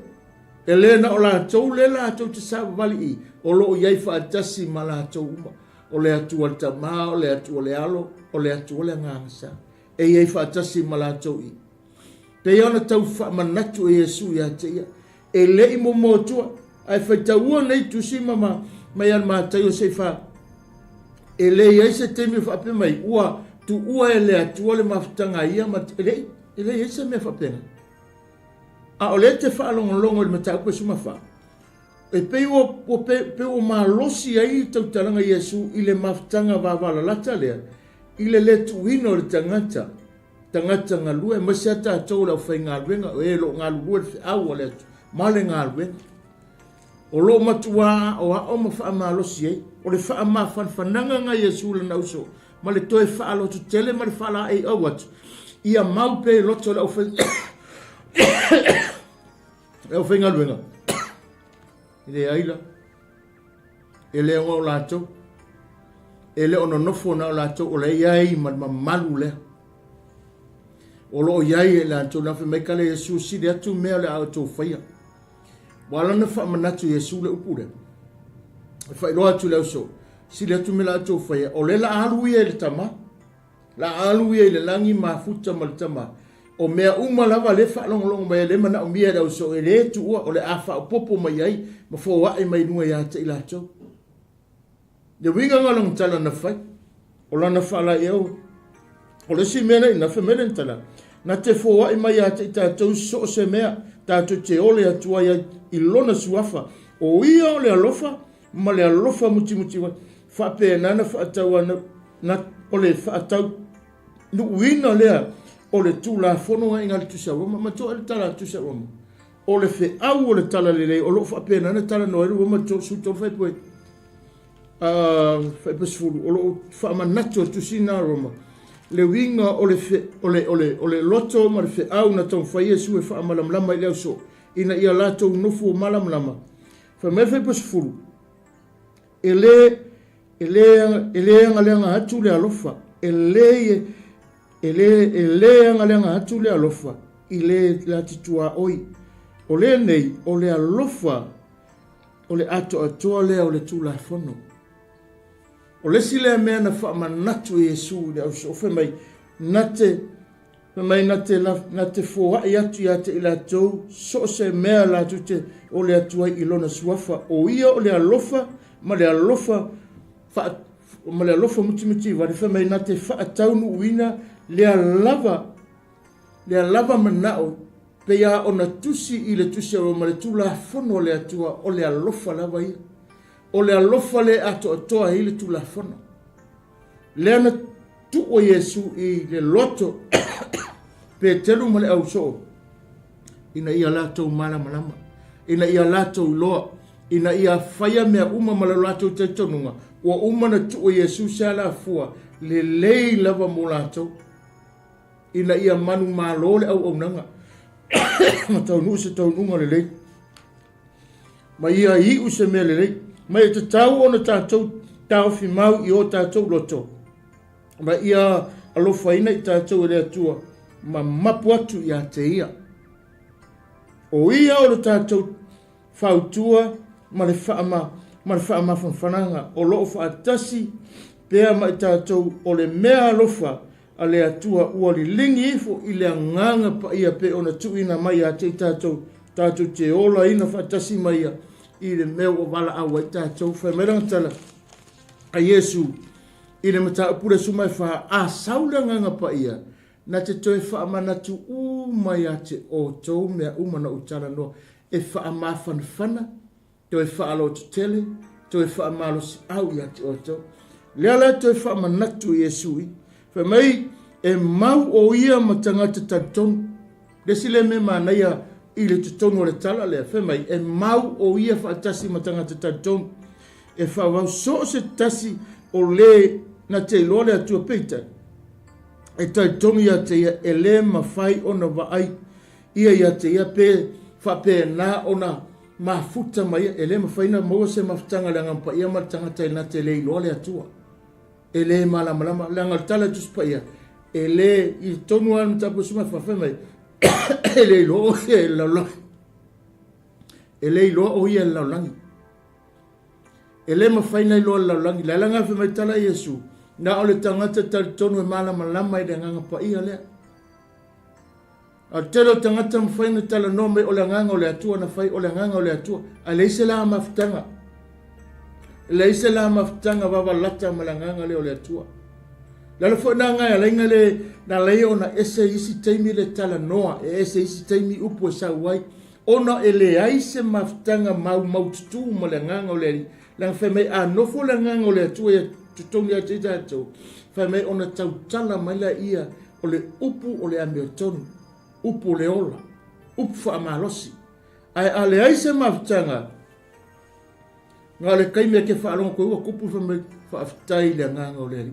e lea na o la tau le la tau te sa vali i o lo iai fa atasi ma la tau uma o le atu al tama o le atu o le alo o le atu o le ngangasa e iai fa atasi ma la tau i pe ona tau fa manatu e Yesu ya te ia e le i momotua ai fa taua nei tu si mama mai an ma tai o se fa e le ia se temi fa pe mai ua tu ua e le atu le maftanga ia ma ele ia se me fa pena a o le te fa longo le mata ko suma fa e pe o ma losi ai tau talanga Yesu i le maftanga va vala lata le i le tu ino le tangata nga lue ma se ta tau la fai ngā ruenga e lo ngā lue fe au le male ngā ruenga o lo matua o a o ma fa ma lo si o le fa ma fananga nga Yesu le na uso ma le toe fa lo tu tele ma le fa la ai o wat ia mau pe lo to la fai e o fai ngā ruenga ile aila ele o la to ele ono nofo na la to o le ai ma malu le o lo iai e la tō na whi kale Yesu si le atu mea le au tō whaia. Wala na wha manatu Yesu le upure. Whai loa atu le uso. Si le atu mea le au tō whaia. O le la alu ia le tama. La alu ia le langi ma futa ma le tama. O mea uma lava le wha longo mai le mana o mea le uso. E le tu ua o le awha o popo mai ai. Ma fo wae mai nua ia te ila tō. Le winga ngalong tala na whai. O la na wha la eo. O le si mena ina wha mena tala. Na te fōa i mai ate i tātou so se mea, tātou te ole atua i lona suafa. O ia o le alofa, ma le alofa muti wa. Whape nana whaatau ana, na o le whaatau nuuina lea o le tū la whanonga i ngari tusa roma, ma tō ele tala tusa roma. O le whe au o le tala lelei, o lo whape nana tala no eru, ma tō su tō whaipoe. Whaipasfuru, o lo whaamanatu o tusina roma. Le winga o le loto ma le fe au na tau fai Yesu e wha malamlama i leo so ina ia lato nufu malamlama fa me fe pasfuru ele anga lenga hatu le alofa ele anga lenga hatu le alofa ile la titua oi o le nei o le alofa o le ato le o le tula fono o le sile mea na wha manatu Yesu le au so fe mai nate fōa i atu i ate i la tau so se mea la tu te o le atua i lona suafa o ia o le alofa ma le alofa muti wari fe mai nate wha ataunu uina le alava manao pe ia o na tusi i le tusi o ma le tula fono le atua o le alofa lava ia o le alofa le ato atoa i le tula fono. Le ana tu o Yesu i le loto pe telu ma le au so. Ina ia lato malama. Ina ia lato loa. Ina ia whaia mea uma ma le lato te tonunga. Ua uma na tu o Yesu sa la fua le lei lava mo lato. Ina ia manu malo le au nanga. Ma tau nu se tau nunga le lei. Ma ia i u se mea le lei. Mai te tau ona tātou tau fi mau i o tātou loto. Ma ia alofa ina i tātou e le atua. ma mapu atu ia te ia. O ia o le tātou whautua ma le whaama whanwhananga o loo whaatasi pēa mai tātou o le mea alofa a le atua ua li lingi ifo i le nganga pa ia pe ona tuina mai a te tātou te ola ina whaatasi mai a i le mea o wala awa i tātou whameranga tala a Yesu i le mata upure sumai wha a saula nganga pa ia na te toi whaamanatu mai a te o tau mea umana utara no e whaamawhanwhana toi whaalo te tele toi whaamalo si au i a te o tau leala toi whaamanatu Yesu i whamai e mau o ia matangata tatonu desi le me manaia i le tutonu o le tala lea whamai e mau o ia whaatasi matangata tatonu e whawau so se tasi o le na te iloa le atua peita e tai tongi ia te ia e le mawhai ona waai ia ia te ia pe whape na ona mafuta mai e le mawhai na maua se mafutanga le ngampa ia matangata i na te le iloa le atua e le malamalama le angatala tuspa ia e le i tonu anu tapu suma whawhe mai e le iloa o ia e laulangi e le iloa o ia e laulangi e le mawhaina i loa laulangi la langa whi mai tala Yesu na ole tangata tali tonu e malama i le nganga pa ia lea a telo tangata mawhaina tala no me ole nganga ole atua na whai ole nganga ole atua a leise la mafutanga leise la mafutanga wawa lata malanganga le ole atua lalo fo na ngai ala inga le na leo na ese isi taimi le tala noa e ese isi taimi upo e sa wai ona ele aise mafutanga mau tutu malanganga ole lang feme a no fo la ngang ole tu e tutongi a te tatou feme ona tautala mai la ia ole upu ole amerton upu le ola upu fa malosi ai ale ai se maftanga ngale kai me ke fa long ko kupu feme fa aftai le ngang ole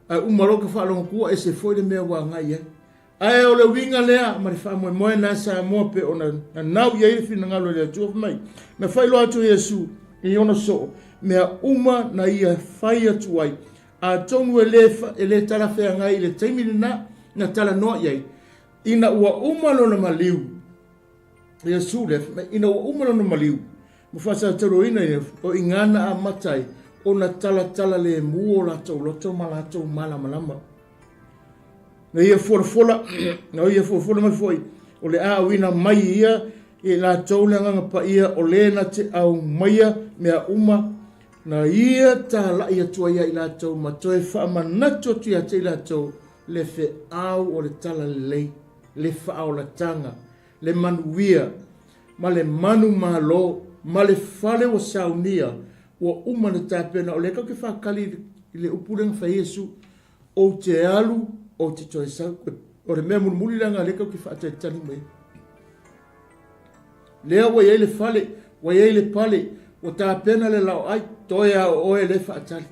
ai umaro ke fa long ko e se foi de me wa ngai ai ole winga lea ma fa mo na sa mo pe ona na nau ye fi na ngalo le tu mai me fai lo atu Yesu i ona so me uma na ia fai atu ai a tonu e le tala fea ngai le taimi na tala no ye ina ua uma lo na maliu Yesu le ina ua uma lo na maliu mo fa sa toro ina o ingana a matai ona tala le muo la to lo to mala to mala malama na ia fola mai foi o le a wina mai ia e la taulenga pa ia o le na te au maia mea uma na ia ta la ia tua ia i la tau ma toe whaamanato tu ia te la tau le fe au o le tala le FAAOLATAGA le manuia ma le manu malo ma le fale o saunia o uma na tapena o le kau ke whakali i le upurenga wha Yesu o te alu o te toe sau o le mea muli langa le kau ke whaatai tani mai lea wa yei le fale wa yei le pale o ta pena le lau ai toia o e le whaatali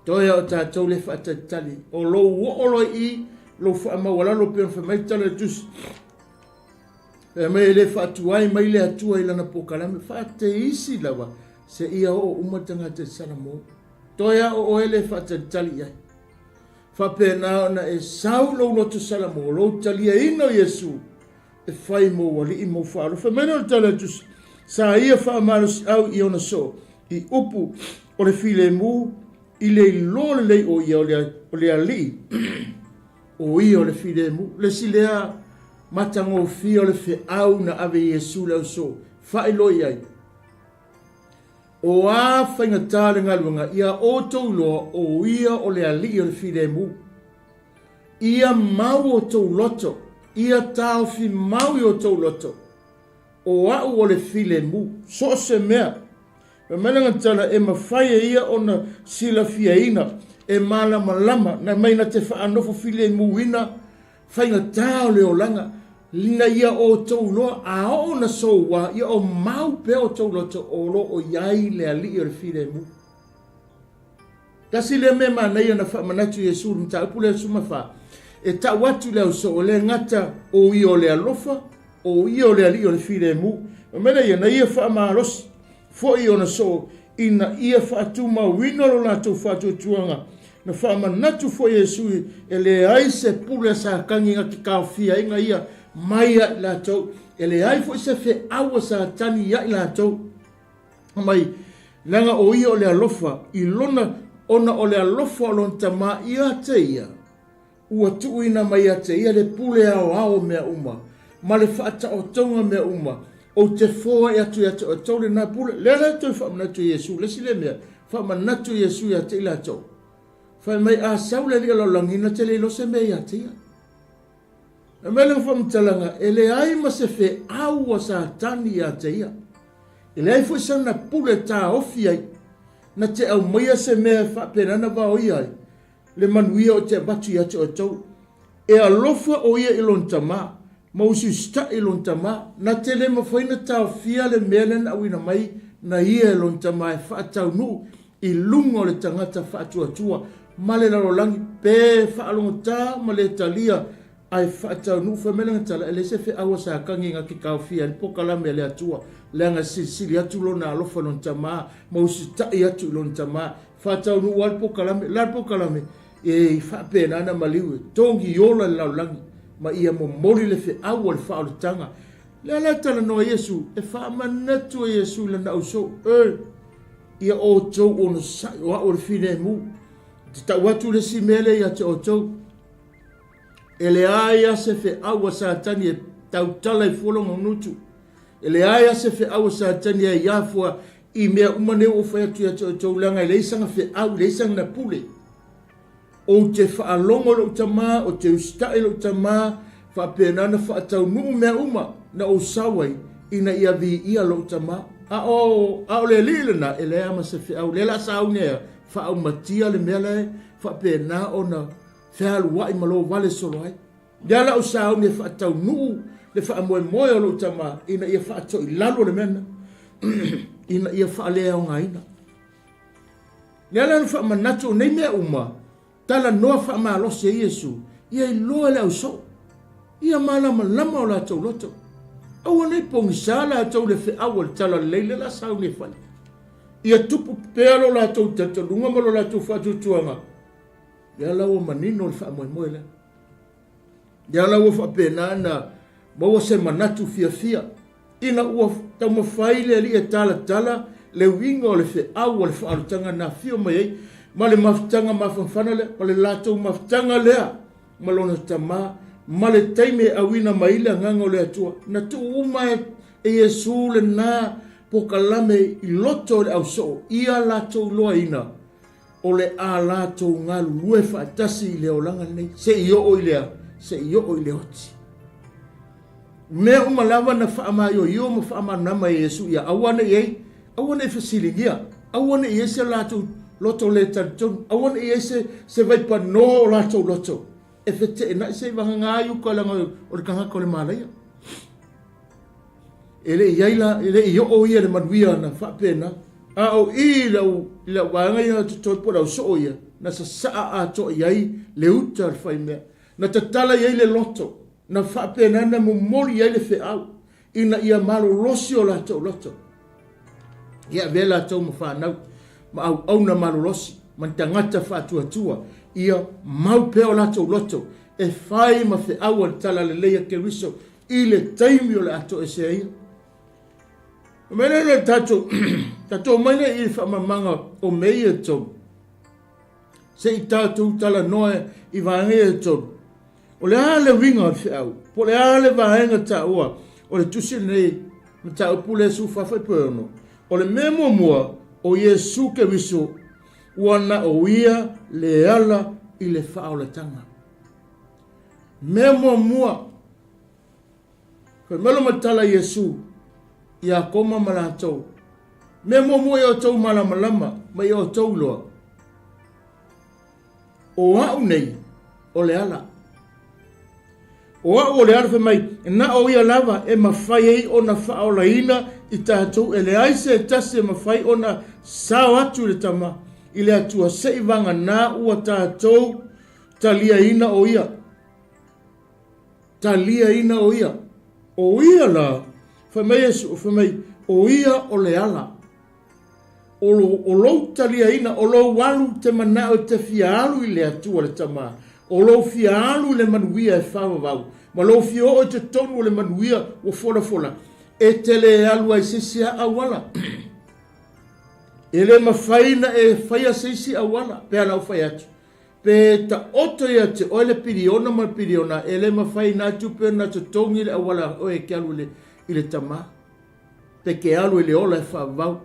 toia o ta tau le whaatali o lo uolo i lo whaamawala lo pēn whamai tala tus e mai le whaatuai mai le atua i lana pokalame whaate isi lawa se ia o umatanga te sanamo toia o e le whaatali ai whapena na e sau lo loto salamo lo talia ino Yesu e fai mo wali i mo whaaro. Whamena o tala tus, sa ia whaamaros au i ona so, i upu o le file mu, i le lole lei o ia o le ali, o ia o le file mu, le si lea matango fi o le fe au na ave Yesu lau so, whai loi ai. O a whainga tāre ngaluanga, ia o tau loa o ia o le ali o le file mu, ia mau o tau loto, ia tau fi mau o tau loto. O au o le file mu. So se mea. Me menanga tala e mawhaia ia o na sila fia ina. E malama lama. Na maina te whaanofo file mu ina. Whainga tau leo langa. Lina ia o tau loa. A o na soua. Ia o mau pe o tau loto. O lo o iai le ali o le file mu. Kasi le me mana ia na whamanatu Yesu. Mta upule sumawha. E ta watu leo so o le ngata o i o le alofa, o i o le ali o le file mu. Mena ia na ia whaamarosi, fo i o na so, ina ia whaatuma wina lo la tau whaatu tuanga, na whaamanatu fo Iesu e le ai se pule sa kangi ngā ki kawhia inga ia mai a i lātou, e le ai fo se fe awa sa tani a i lātou. Mai, langa o ia o le alofa, i lona ona o le alofa o lon tama ia te ia. Ua tuuina mai a te ia le pule ao mea uma, ma le whaata o tonga mea uma, o te fōa e atu o tau le nā pule, le tau whaamanatu Iesu, le si le mea, whaamanatu Iesu ia te ila tau. Whai mai a saule li alo langina te le lo se mea ia te ia. E mele whamtalanga, e le ai ma se fe aua sa tani ia te ia. E le ai fo sana pule tā ofi ai, na te au maia se mea whapenana wa oi ai, le manuia o te batu ia te o tau. E alofa o ia ilon tama, ma usi sta ilon tama, na te le mawhaina tā fia le melen au ina mai, na ia ilon tama e whaatau nu, i lungo le tangata whaatua, ma le larolangi pe whaalongo tā, ma le talia, ai whaatau nu whamelanga tala, e le se fe awa sa kangi ngā ki kawhia, ni pokalame le atua, le anga sili atu lona alofa lon tama, ma usi tai atu lon tama, whaatau nu wal pokalame, lar pokalame, e whaapena ana maliwe, tongi yola le larolangi, ma ia mo mori le fe awa le whaaolotanga. Le ala tala noa Iesu, e whaamanatu a Iesu le na uso, ia o tau ono sai, o a o le fine mu, te tau atu le si mele ia te o tau, e le aia se fe awa sa tani e tau tala i folonga nutu, e le aia se fe awa sa tani e iafua i mea umane o whai atu ia te o tau langa, i le isanga fe awa, le isanga na pule, o te whaalongo lo tama, o te ustai lo tama, whaapenana whaatau nuu mea uma, na o sawai, ina ia vi ia lo tama, a o le lilena, e le ama se fe awa, le la sa au nea, whaau matia le mea le, whaapena o na whahalu wai malo wale solo ai. Lea la o sa au nea whaatau nuu, le whaamoe moe o lo tama, ina ia whaatau i lalo le mena, ina ia whaalea o ngaina. Lea la whaamanatu o nei mea uma, tala noa whaamalosi e Iesu, ia i loa le au so, ia malama lama o la tau loto. Aua nei pongi sa la tau le fe awal tala leile la sau ne fai. Ia tupu pealo la tau tatalunga malo la tau whatutuanga. Ia lawa manino le wha moe moe le. Ia lawa wha pena na maua se manatu fia fia. Ina ua tau mawhaile li e tala le winga o le fe awal wha alutanga na fio mai ei. Ma le mafutanga mawhanwhana le, ma le la tau mafutanga lea. Ma lona tama, ma le taime awina maile nganga o le atua. Na tu uma e Iesu le na pokalame i loto le au so. Ia la tau loa ina. O le a la tau ngalu lue whaatasi i le olanga nei. Se iyo o i lea, se iyo o i le oti. Mea uma lava na whaama yo ma whaama nama e Iesu. Ia awane iei, awane e whasilingia. Awane iei se la tau loto le tanton. Awane iei se vaipa no la tau loto. E fete na se vanga ngayu ko langa o le kanga ko le malaya. Ele iaila ele yo o ia le manuia na fa pena. A o i la wanga ia to po la so ia na sa a to iai le uta fa me. Na tatala ia le loto na fa pena na mo moli ia le fe au. Ina ia malo losio la to loto. Ia vela to mo fa na ma au na malo losi man tangata fa tua. Ia mau peo lato loto e fai ma fe awa tala le leia ke riso i le taimi o le ato e se ia. Mene le tato maine i whamamanga o mei e tau. Se i tātou tala noe i vahenga e tau. O le ale winga o fe au. Po le ale vahenga ta ua. O le tusi nei ma ta upule su whawhai pēno. O le memo mua o Iesu ke riso wana o ia le ala i le whaolatanga. Mea mua. Koe melo matala Iesu i a koma malatou. Mea mua i o tau malamalama ma i o tau loa. O au nei o le ala. O au o le ala mai na o ia lava e mawhai ei o na whaolaina i tātou e le aise e tase mawhai o na sao atu le tama. I le atua seivanga na ua tātou talia ina o ia. Talia ina o ia. O ia la, whamei esu, whamei, o ia o le ala. o lo talia ina, o lo walu te mana o te fialu i le atua le tama. O lo fialu le manuia e whawawau. Ma lo fio o te tonu le manuia o fola. E te le alu ai sisi a awala. E le mawhaina e whaia sisi a awala. Pea lau whai atu. Pe ta oto ia te oile piriona ma piriona. E le mawhaina atu pe na te tongi le awala o e ke alu i le tama. Pe ke alu i le ola e whawawau.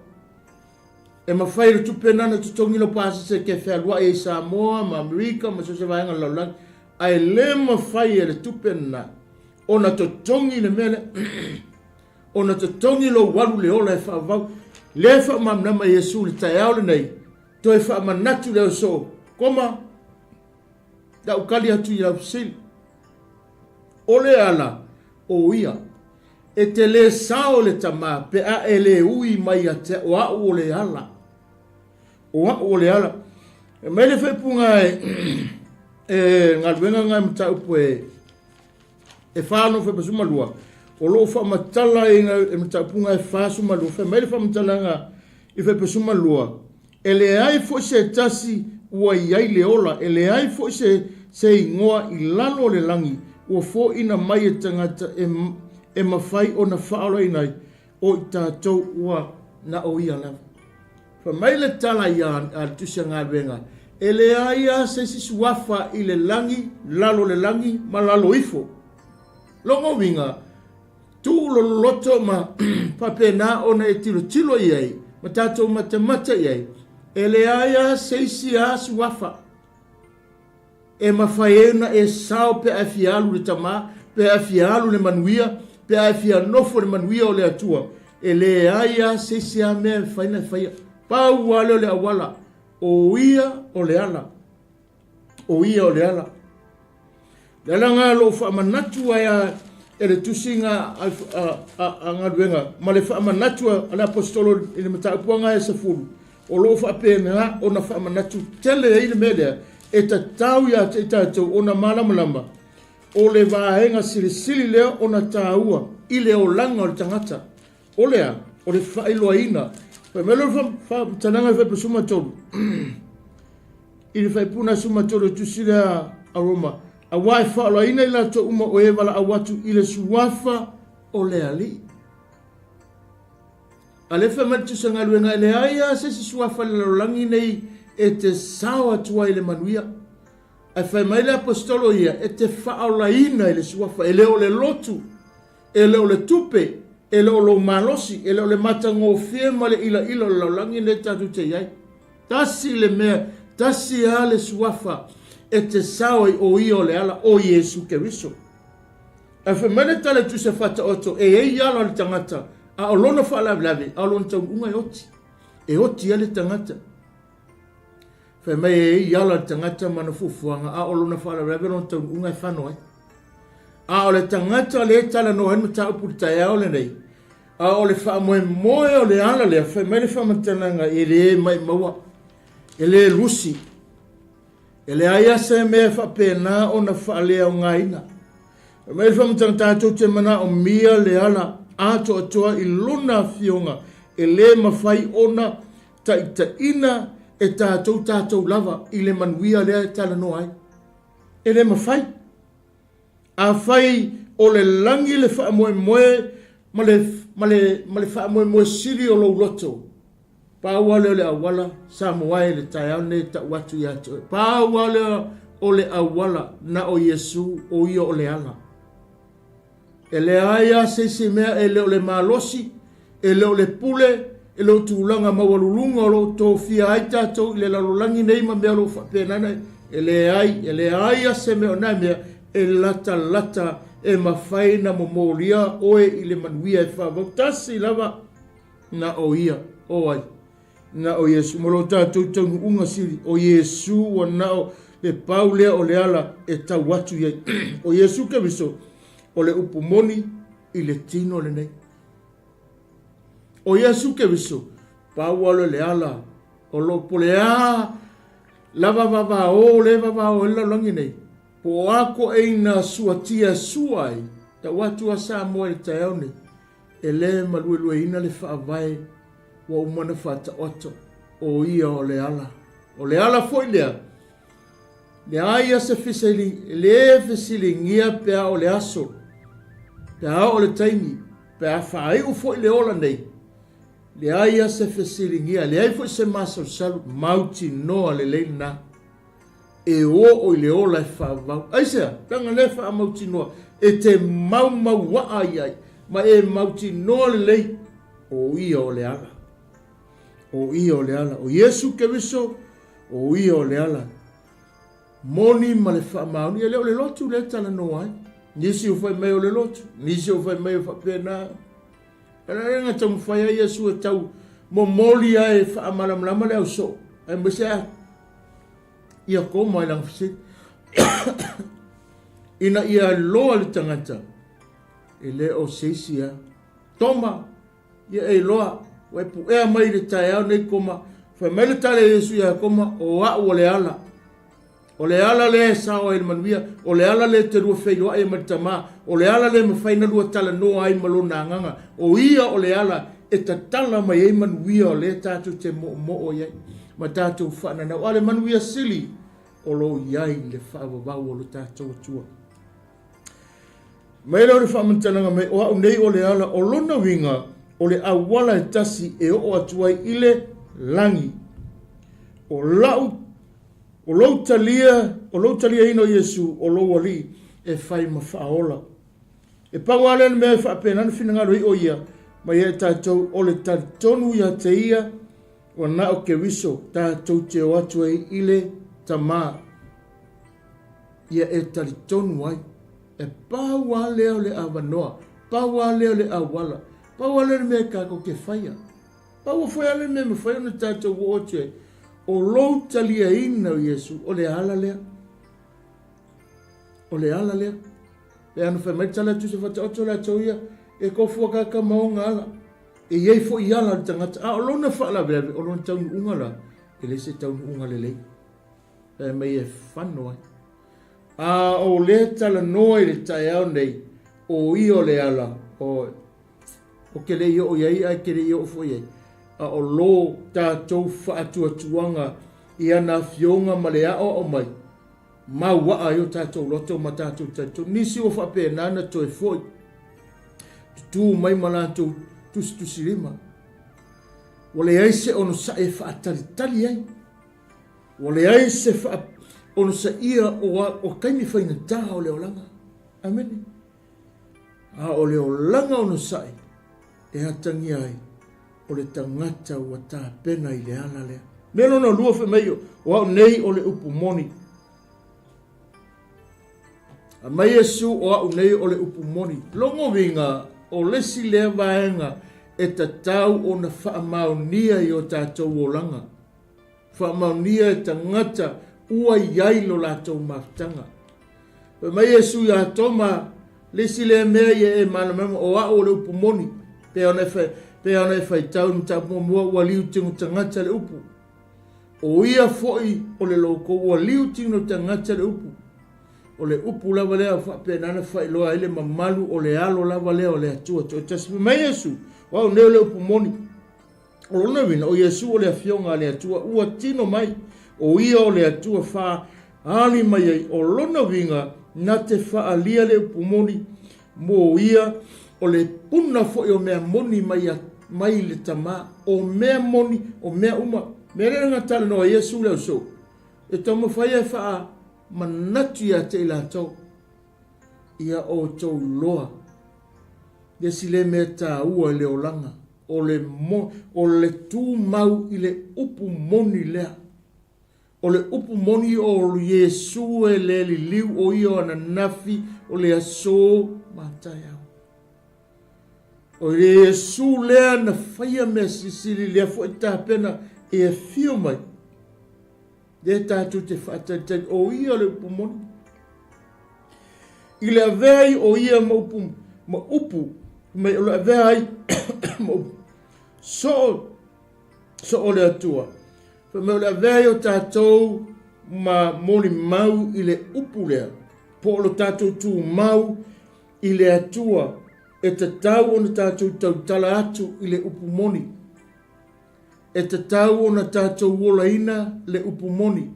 E mawhaira tupe nana tutongi lo pasa se ke whaalua e Samoa, ma Amerika, ma so se vaenga laulang. Ai le mawhaira le tupe nana. O na tutongi le mele. O na tutongi lo walu le ola e whaavau. Le wha mamnama Yesu le tai aole nei. To e wha manatu leo so. Koma. Da ukali atu i lau sili. Ole ala. O ia. E te le sao le tama. Pe a e le ui mai a te o au o le ala. O le ala. E mai le whaipunga e ngā ruenga ngai mta upo e whāno whaipasuma lua. O loo whamatala e mta upunga e whāsuma lua. Mai le whamatala ngā i whaipasuma lua. E le ai fo se tasi ua iai le ola. E le ai fo se ingoa i lalo le langi. Ua fo ina mai e tangata e mawhai o na whaala inai. O i tātou ua na o ia lava. Mai le tala ia a tusia ngā ruenga. E le aia se si suafa i le langi, lalo le langi, ma lalo ifo. Longo winga, tu lo loto ma papena ona e tilo iai, ma tātou mata iai. E le aia se si a suafa. E mawhaena e sao pe a fialu le tama, pe a fialu le manuia, pe a fianofo le manuia o le atua. E le aia se si a mea whaia. Pau wale o le awala. O ia o le ala. O ia o le ala. Le ala ngā lo whaamanatu aia e le tusinga a ngā ruenga. Ma le whaamanatu a le apostolo i le mataupuanga e sa fulu. O lo whaapena o na whaamanatu tele e le melea e ta tau ia te tātou o na malamalama. O le vāhenga sili leo o na tāua i le o langa o le tangata. O lea, o le whailoa ina. Pai melo tananga fai pa suma tolu. I le fai puna suma tolu tusila aroma. A wai whaalo ina ila to uma o ewala a watu i le suafa o le ali. A le fai mati sanga luenga le aia se si suafa le lolangi nei e te sawa tua i le manuia. A fai mai le apostolo ia e te whaala ina i le suafa. E leo le lotu. E leo le tupe. E lo malosi, e lo le matango fie ma le ila lo langi le tatu te iai. Tasi le mea, tasi a le suafa, e te sao o i o le ala o Yesu Keriso. E whamene tale tu se fata oto, e ala le tangata, a o lona whaala vlave, a o lona tau unga e oti. E oti a le tangata. Whamene ala le tangata mana fufuanga, a o lona whaala vlave, lona tau unga e whanoi. A o le tangata le tala no henu ta upu tai ao le nei. A o le wha moe o le ala le wha mai le wha matananga e le mai maua. E le lusi. E le aia se mea wha pēnā o na wha lea o ngā ina. E mai le wha matanga tātou te mana o mia le ala ato atoa i luna fionga. E le mawhai ona ta ina e tātou lava i le manuia lea e tala no ai. E le mawhai. A whai o le langi le wha moe ma le wha moe siri o lo loto. Pāwale o le awala, Samoa le tai au ne ta watu i ato. Pāwale o le awala na o Yesu o ia o le ala. E le aia se mea e leo le malosi, e leo le pule, e leo tūlanga mawalulunga o lo tō fia ai tātou, i le lalolangi nei ma mea lo whapēnana, e le aia se mea o nai mea, e lata e mawhaina mo mōria oe i le manuia e whawau. Tasi lava na o ia, o ai, na o Yesu. Molo tātou tangu unga siri, o Yesu wa nao le paulea o le ala e tau watu iei. O Yesu Keriso, o le upumoni i le tino le nei. O Yesu Keriso, paualo le ala, o lo polea, lava vava o le vava o ela langi nei. Po ako e na suatia suai, ta watu a Samoa le taeone, e le malue ina le whaavai, wa umana fata oto o ia o le ala. O le ala foi lea. Le aia se fisili ngia pea o le aso. Pea o le taimi. Pea whaai u foi le ola nei. Le aia se fisili ngia. Le ai foi se masau salu. Mauti noa le leina. E o le ola e whaavau. Aisea, tanga le wha mauti noa. E te mau wa ai. Ma e mauti noa le lei. O ia o le ala. O ia o le ala. O Yesu ke viso. O ia o le ala. Moni ma le wha mauni. E leo le lotu le tala no ai. Nisi o fai mai o le lotu. Nisi o fai mai o wha pēnā. E la renga tamu whai a Yesu e tau. Mo moli a e wha amalamlama le au so. E mbese ia ko mai lang fisi. Ina ia loa le tangata. E le o seisia. Toma. Ia e loa. Wai pu ea mai le tae au nei koma. Whai mai le tale Yesu ia koma. O a o le ala. O le ala le sao e manuia. O le ala le te rua whailua e maritama. O le ala le mawhaina rua tala noa ai malona anganga. O ia o le ala. E ta tala mai e manuia o le tātou te mo o iai. Ma tātou whanana. O ale manuia sili. O lo iai le whaavavau o le tātou atua. Mai lau le whaamantananga mai o au nei o le ala. O lona winga o le awala e tasi e o atuai ile langi. O lau talia ino Yesu o lo wali e whai ma whaola. E pawale me e whaapenana whinangaro i o ia. Mai e tātou o le tātonu ia te ia. O na o ke wiso tātou te o atuai ile tamā. Ia e talitonu ai. E pawale o le awanoa. Pawale o le awala. Pawale me kako ke whaia. Pawa whaiale me whaia na tātou o ote. O lou talia ina o Yesu. O le ala lea. O le ala lea. Le anu whai mai tala tu se whata oto la tauia. E kofua kaka maonga ala. E iei fo i ala tangata. A o lona whaala vere. O lona taunu unga la. E le se taunu unga le lei. E mai e whano ai. A o le tala noa i le tae au nei. O i o le ala. O ke le i o iei ai ke le i o fo iei. A o lo tātou whaatuatuanga i ana fionga ma le ao o mai. Ma waa i o tātou loto ma tātou tātou. Nisi o whapēnana toi foi. Tutu mai ma lātou tusirima. Wale ai se ono sa e whaatalitali ai. Wale ai se ono sa ia o kaimi whaina taha o leo langa. Amen. A o leo langa ono sa e hatangi ai. O le tangata ua tā pena i le ala lea. Melo na lua whi meio, o au nei o le upu moni. A mai Yesu o au nei o le upu moni. Longo winga o lesi lea vaenga e ta tau o na whaamaunia i o tātou o langa. Whaamaunia e tangata ua iai lo lātou maftanga. A mai Yesu ia toma lesi lea mea i e manamama o au o le upu moni. Pea ona e whai tau ni tapu mua ua liu tingu tangata le upu. O ia foi o le loko ua liu tingu tangata le upu. O le upu lava lea whapenana whai loa ele mamalu o le alo lava lea o le atua. To tasipi mai Yesu, wau neo le upu moni. O lona wina o Yesu o le afionga le atua ua tino mai. O ia o le atua wha ali mai ai. O lona winga na te wha alia le upu moni. Mo ia o le puna foi o mea moni mai le tama. O mea moni, o mea uma. Mea renga tala noa Yesu leo so. E tomo whaia wha manatu ia te ila tau. Ia o tau loa. Yesi le mea tā ua le o langa. O le tū mau i le upu moni lea. O le upu moni o Yesu e le li liu o ia ana nafi o le aso matai au. O le Yesu lea na whaia mea sisili lea fo e tāpena e a fio mai. Le tātou te whaatatari o ia le upu moni. I le avei o ia ma upu. Ma o le avei ma upu. So o le atua. Ma o le avei o tātou ma moni mau i le upu lea. Po o le tātou tū mau i le atua. E te tau o na tātou tau tala atu i le upu moni. e te tau o na tātou wolaina le upumoni,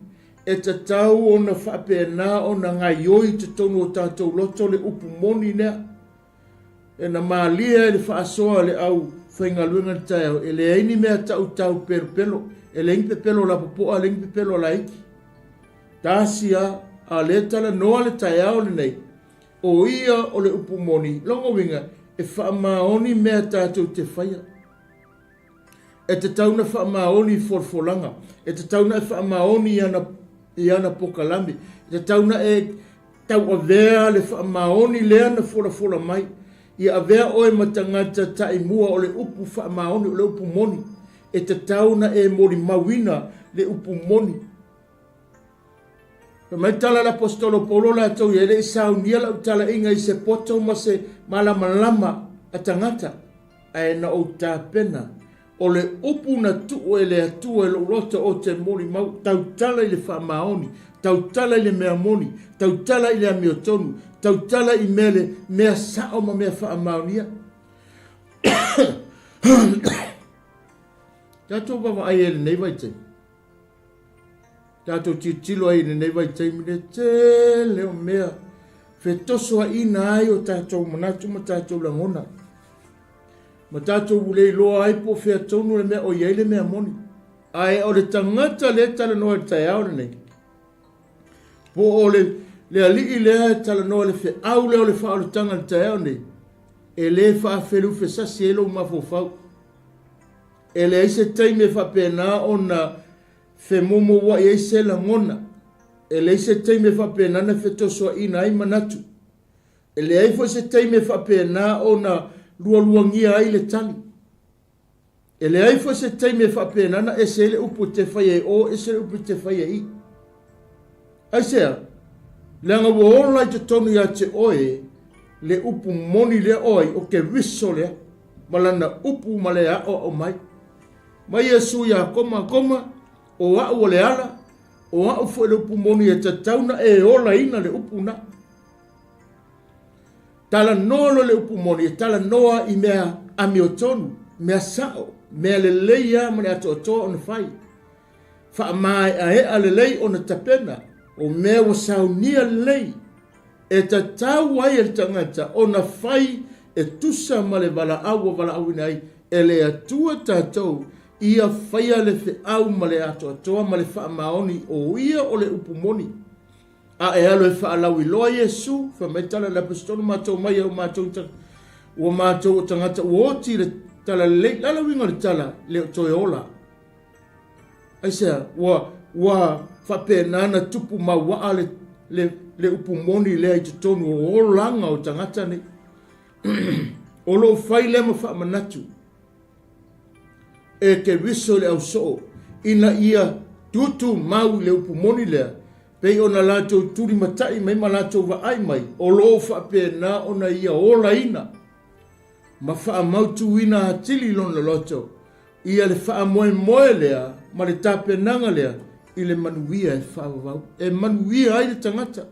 e te tau o na whapena o na ngaioi te tonu o tātou loto le upumoni nea, e na maalia e le whaasoa le au whaingaluenga le taiao, e le aini mea tau pelo, e le ingpe pelo la popoa, le ingpe pelo la iki. Tāsia a le tala noa le taiao le nei, o ia o le upumoni, longo winga, e whaamaoni mea tātou te whaia. E te tauna whaamaoni forfolanga, e te tauna e whaamaoni i ana pokalami, e te tauna e tau avea le whaamaoni lea na fola mai, i avea oe matangata tai mua o le upu whaamaoni o le upumoni, e te tauna e mori mawina le upumoni. Mai tala l'apostolo Paulo la tau i ele saunia la utala inga i se poto ma se malama a tangata, a e na o tā pena, o le upu na tu e le atua e lo rota o te mori mau, tau tala i le whaamaoni, tau tala i le mea moni, tau tala i le amiotonu, tau tala i mea sao ma mea whaamaonia. Tātou wawa ai ele nei vai te. Tātou tilo ai nei vai te mine te leo mea. Whetosoa ina ai o tātou manatu ma tātou langona. Ma tātou ulei loa ai po whea tonu le mea o iei le mea moni. Ai o le tangata le tala noa le tai aure nei. Po o le alii lea tala noa le whe au leo le whaaolutanga le tai aure nei. E le whaafelu whesasi e lo mafofau. E le aise teime whapena o na whemomo wa i aise la ngona. E le aise teime whapena na whetosoa ina ai manatu. E le aifo se teime whapena o na lualuangia ai le tali. E le aifo se teime whapena na ese le upu te whaia o ese le upu te whaia i. Aisea, le anga waola i te tonu ia te oe, le upu moni le oi o ke riso lea, malana upu malea o mai. Mai Yesu ya koma, o au le ala, o au fo le upu moni e te tauna e ola ina le upu na. Tala nolo le upu moni, e tala noa i mea amiotonu, mea sao, mea le leia mane ato atoa o na fai. Wha mai a ea le lei o na tapena, o mea wa saunia le lei, e ta tau ai e tangata o na fai e tusa ma le wala au inai, e le atua tātou, ia whaia le whi au ma le ato atoa ma le wha maoni o ia o le upumoni. A e alo e wha alau i loa Yesu, wha mai tala la pastonu mātou mai au mātou o tangata uoti le tala le lala winga le tala le toe ola. Aisea, wa whapenana tupu ma waa le upumoni le ai tutonu o langa o tangata ne. O lo whai le ma wha manatu. E ke riso le au soo, ina ia tutu mau le upumoni lea, pei ona lātou turi matai mai ma lātou wa ai mai, o lo whapena ona ia ola ina, ma wha mautu ina hatili lona loto, ia le wha moe lea, ma le tāpenanga lea, i le manuia e whaavau, e manuia ai le tangata,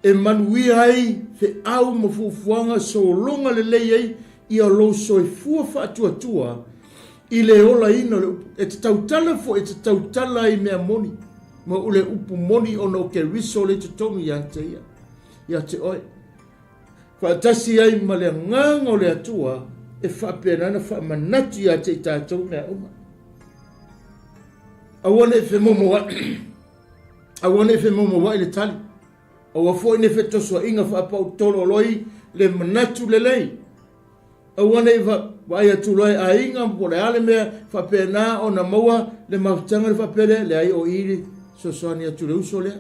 e manuia ai fe au ma fufuanga so longa le lei ai, ia lo so e fua whaatua i le ola ina, e te tautala fo, e te tautala i mea moni, ma ule upu moni ono ke riso le te tonu ia te oe. Whaatasi ai ma le nganga o le atua, e whapenana whamanatu ia te tātou mea uma. Awane e whemomo wa i le tali, awa fo i ne whetosua inga whaapau tolo loi le manatu le lei. Awane e wai atu loi a inga po le ale mea whapena o na maua le mautanga le whapele le ai o iri sosoani atu le uso lea.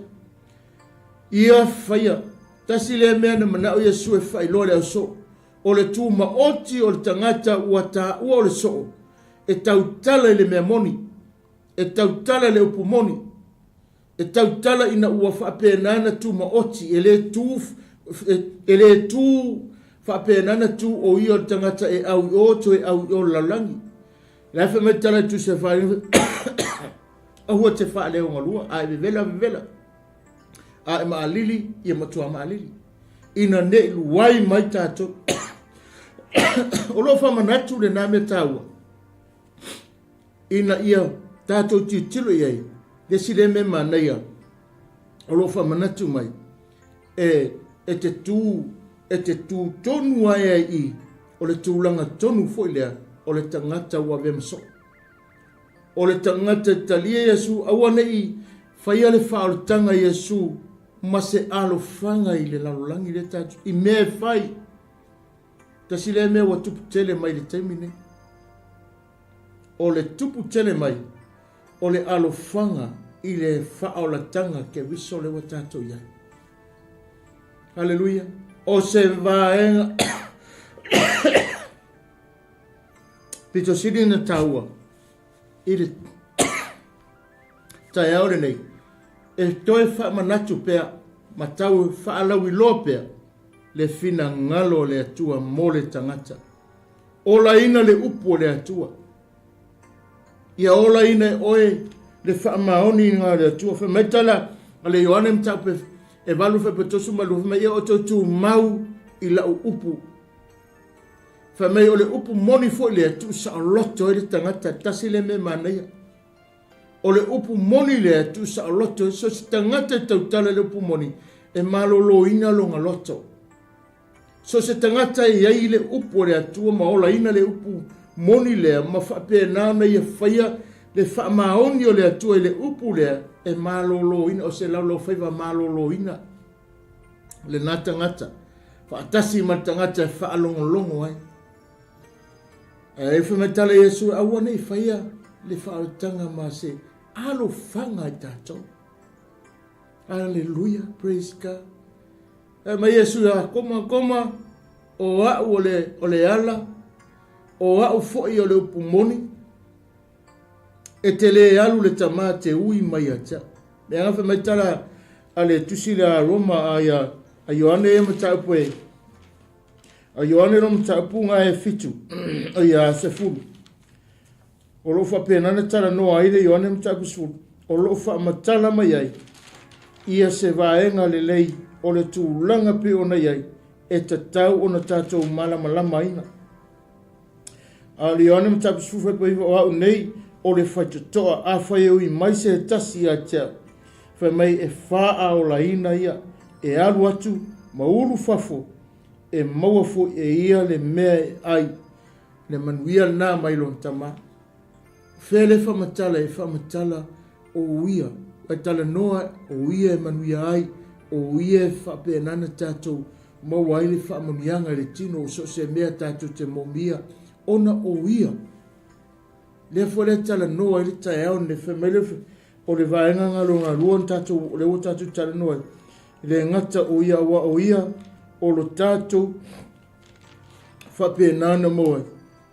Ia whaia, tasi le mea na manao Yesu e whai loa le au so, o le tū maoti o le tangata ua tā ua o le so, e tautala i le mea moni, e tautala le upu moni, e tautala ina ua whapenana tū maoti, e le tū whapenana tū o ia o tangata e au i oto e au i o lalangi. Lafa me tala tu se whae, ahua te wha leo ngalua, a e vela, a e maalili, ia matua maalili. Ina ne luai mai tātou. O lo wha manatu le nā me tāua. ina ia tātou titilo iai, le si le me manaia, o lo whamanatu mai, e te tū tonu ai i, o le tūlanga tonu foi lea, o le tangata wa vemso. O le tangata talia Yesu, awane i, whaia le whaolotanga Yesu, ma se alo whanga i le lalolangi le tātu, i mea whai, tasi le mea wa tupu tele mai le taimine. O le tupu tele mai, o le alo whanga i le whaolatanga ke wiso le wa tātou iai. Hallelujah. O se vaenga, pito siri na taua, i le tai aore nei, e toe wha manatu pea, ma tau wha alawi lo pea, le fina ngalo le atua mo le tangata. Ola ina le upo le atua. Ia ola ina oe le wha maoni ngā le atua. Wha metala, ale Ioane mtaupe, e walu wha petosu malu, wha mei o tautu mau i lau upu. Wha mei o le upu moni fo le atu sa o loto e le tangata, tasi le me maneia. O le upu moni le atu sa o loto, so si tangata tautala le upu moni, e malolo ina longa loto. So se tangata e iai le upu le atua, ma ola ina le upu moni lea, ma whape nana ia whaia, le wha maoni o le atua e le upu lea, e malolo ina, o se laulo whaiva malolo ina. Le nā tangata, whaatasi ma tangata e wha alongolongo ai. E whametala Yesu, awane i whaia, le whaotanga ma se, alo whanga i tātou. Hallelujah, praise God. E ma Yesu a koma, o au o le ala, o au foi o le upumoni, e te le alu le tama te ui mai ata. Me anga whametala a le tusi le a Roma a Ioane e mataupu e. A Ioane no mataupu ngā e fitu, a ia se fulu. O lo wha penana tala noa aile Ioane mataupu sfulu. O lo wha matala mai ai, ia se vaenga le lei o le tūlanga pe ona iai, e te tau o na tātou malama ina. A Ioane mataupu sfulu whai o au nei, o le whaitotoa a whai ui mai se tasi a tea. Whai mai e FAAOLAINA ia, e alu atu, mauru fafo, e mauafo e ia le mea ai, le manuia nā mai lon tama. Whele whamatala o uia, ai tala noa o uia e manuia ai, o uia e whape nana tātou, mau ai le whamamianga le tino, so se mea tātou te momia, ona o uia. Le fwele tala noa i le tai au ne whamele o le vaenga ngalo ngā ruan tātou, le o tātou tala noa. Le ngata o ia wa o ia, o lo tātou whape nana moa,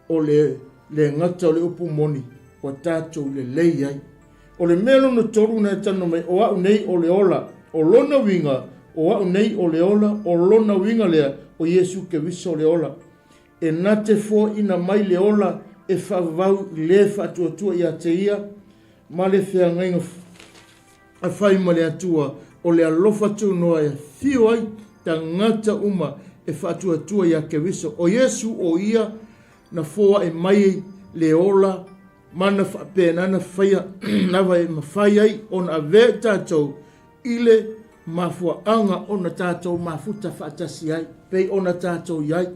o le ngata o le upu moni, o tātou le lei ai. O le melo no toru na tano mai, o au nei o le ola, o lona winga, o au nei o le ola, o lona winga lea, o Yesu ke wiso le ola. E nate fo ina mai le ola, e whavau le whatuatua i a te ia, ma le whea ngainga a whai ma le atua, o le alofa tu noa e whio ai, ta ngata uma e whatuatua i a ke wiso. O Yesu o ia, na fōa e mai le ola, mana whapena na whaia, nawa e mawhai ai, o na ave tātou, ile mafua anga o na tātou mafuta whaatasi ai, pei o na tātou iai.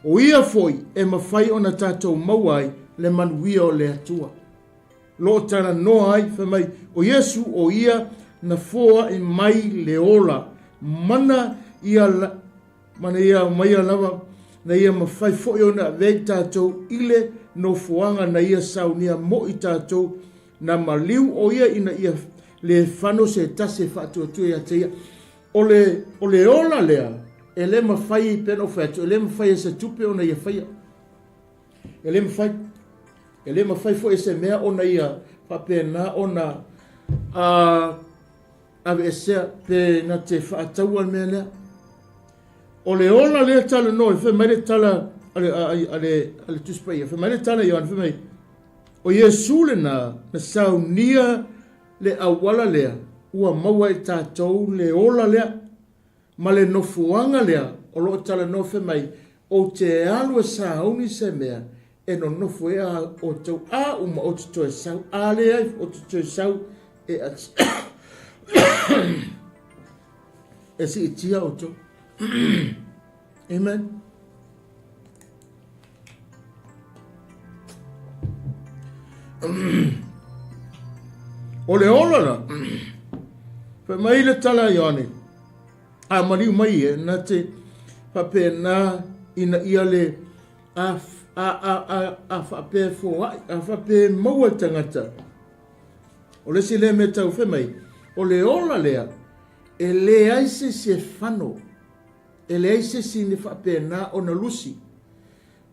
O ia foi e mawhai o na tātou mauai le manuia o le atua. Lo tana noa ai, whamai, o Yesu o ia na fōa e mai le ola, mana ia mai alawa, na ia mawhai foi o na vei tātou ile no fuanga na ia saunia mo i tātou, na maliu o ia ina ia le whano se tase whatuatua ia te ia. O le ola lea, e le mawhai i peno whatu, e le mawhai e se tupe o na ia whaia. E le mawhai fo e se mea o na ia whapena o na ave esea pe na te whaataua mea lea. O le ola lea tala no, e whai maire tala ale tuspaia, whai maire tala Ioane, whai mai, o Yesu le na saunia le awala lea, ua maua e tātou le ola lea, ma le nofuanga lea, o lo tala no whai mai, o te alu e sauni se mea, e no nofo e a o tau a uma o te toe sau, a le ai o te toe sau e a e si itia o tau. Amen. O le ola la, fa mai le tala Ioane, a mariu mai e na te pape na ina ia le a fape fo a fape maua tangata. O le si le me tau fe mai, o le ola lea, e le aise se fano, e le aise si ne fape na o na lusi,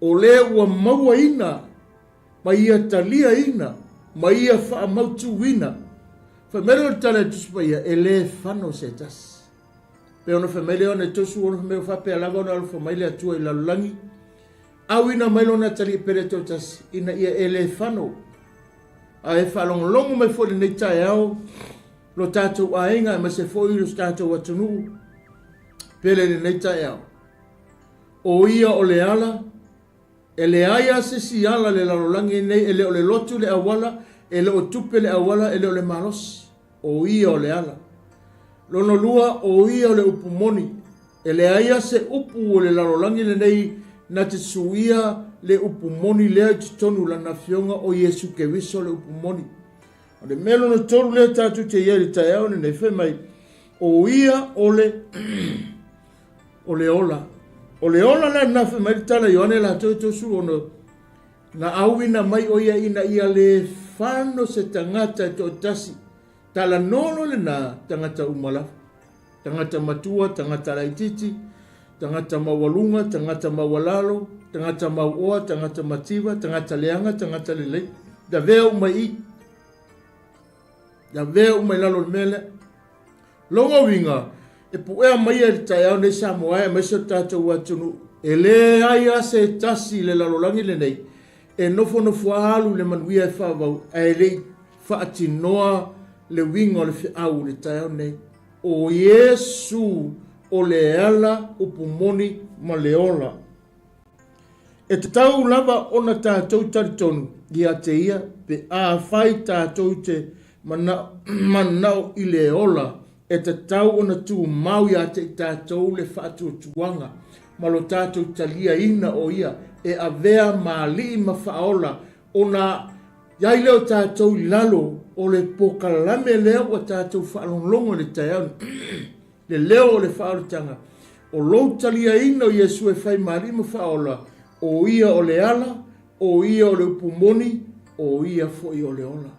o le ua maua ina, ma ia talia ina, ma ia wha mautu wina. Fa mele o tala tuspa ia, e le whano se tas. Pe ona fa mele ona tosu, ona fa mele whape alawa ona alfa maile atua i lalulangi. Au ina mailo na tali pere to tas, ina ia e le whano. A e whalong longo mai foli nei tae au, lo tātou a inga, ma se fo iru tātou atunu, pele nei tae au. O ia o le ala, e le aia se si ala le lalulangi nei, e le o le lotu le awala, e le o tupe le awala, e le o le malos, o ia o le ala. Lono lua o ia o le upumoni, e le aia se upu o le lalulangi le nei, na te suia le upumoni lea te tonu la na fionga o Yesu ke wiso le upumoni. O le melo no tolu lea tatu te ieri tae au ne fe mai, o ia o le ola. O le ola na na fe mai tala Ioane la tau su ono, na awina mai o ia ina ia le whano se tangata e to tasi, tala nono le na tangata umala, tangata matua, tangata laititi, tangata mawalunga, tangata mawalalo, tangata mawoa, tangata mativa, tangata leanga, tangata lelei, da vea umai, da vea umai lalo mele, longa winga, e puea mai e tae au ne Samoa e meso tātou watunu, e le aia se tasi le lalolangi le nei, e nofo alu le manuia e whaavau, e le whaatinoa le winga o le whiau le tae au nei, o Yesu o le ala upumoni ma le ola. E te tau lava ona tātou taritonu, i a te ia, pe a whai tātou te manao i le ola, e te tau ona tu mau i a te tātou le whaatua tuanga, ma lo tātou talia ina o ia, e a vea maali ma whaola, ona iai leo tātou lalo, o le pokalame leo o tātou whaalonglongo le taiau, le leo o le whaolotanga, o lo talia ina o Yesu e whai maali ma whaola, o ia o le ala, o ia o le upumoni, o ia foi o le ola.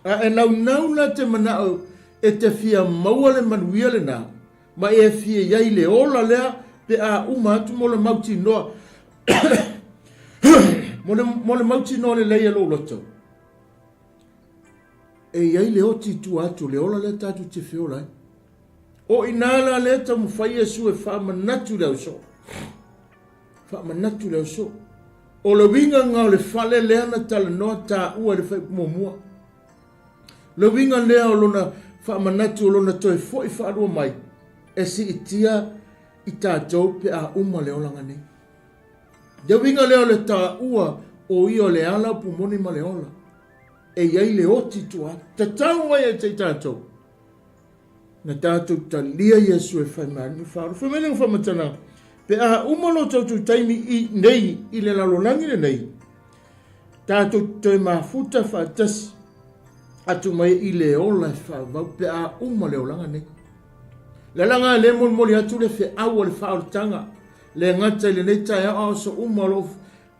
A e nau na te manao, e te fia maua le manuia le nā, ma e fia iai le ola lea, pe a atu mo le mauti noa, mo le mauti noa le leia lo loto. E iai le oti tu atu, le ola le tatu te whiolai. O inala le ta mu whai Yesu e wha manatu leo so. Wha manatu leo so. O le winga ngau le whale lea na tala noa ta ua le whai kumomua. Le winga lea o lona wha manatu o lona toi fo i whaarua mai. E si itia i tātou pe a le olanga nei. Le winga lea o le ta ua o i o le ala pumoni ma le ola. E iai le oti tua. Ta tau mai e te tātou. Na tātou ta lia Yesu e whai mani whaaru. Whamene u whamatana. Pe a lo tātou taimi i nei, i le lalolangi le nei. Tātou toi mafuta whaatasi. Atu mai i le ola e whaavau. Pe a le olanga nei. Le langa le moli atu le fe au le whaolotanga. Le ngata i le nei tae au so lo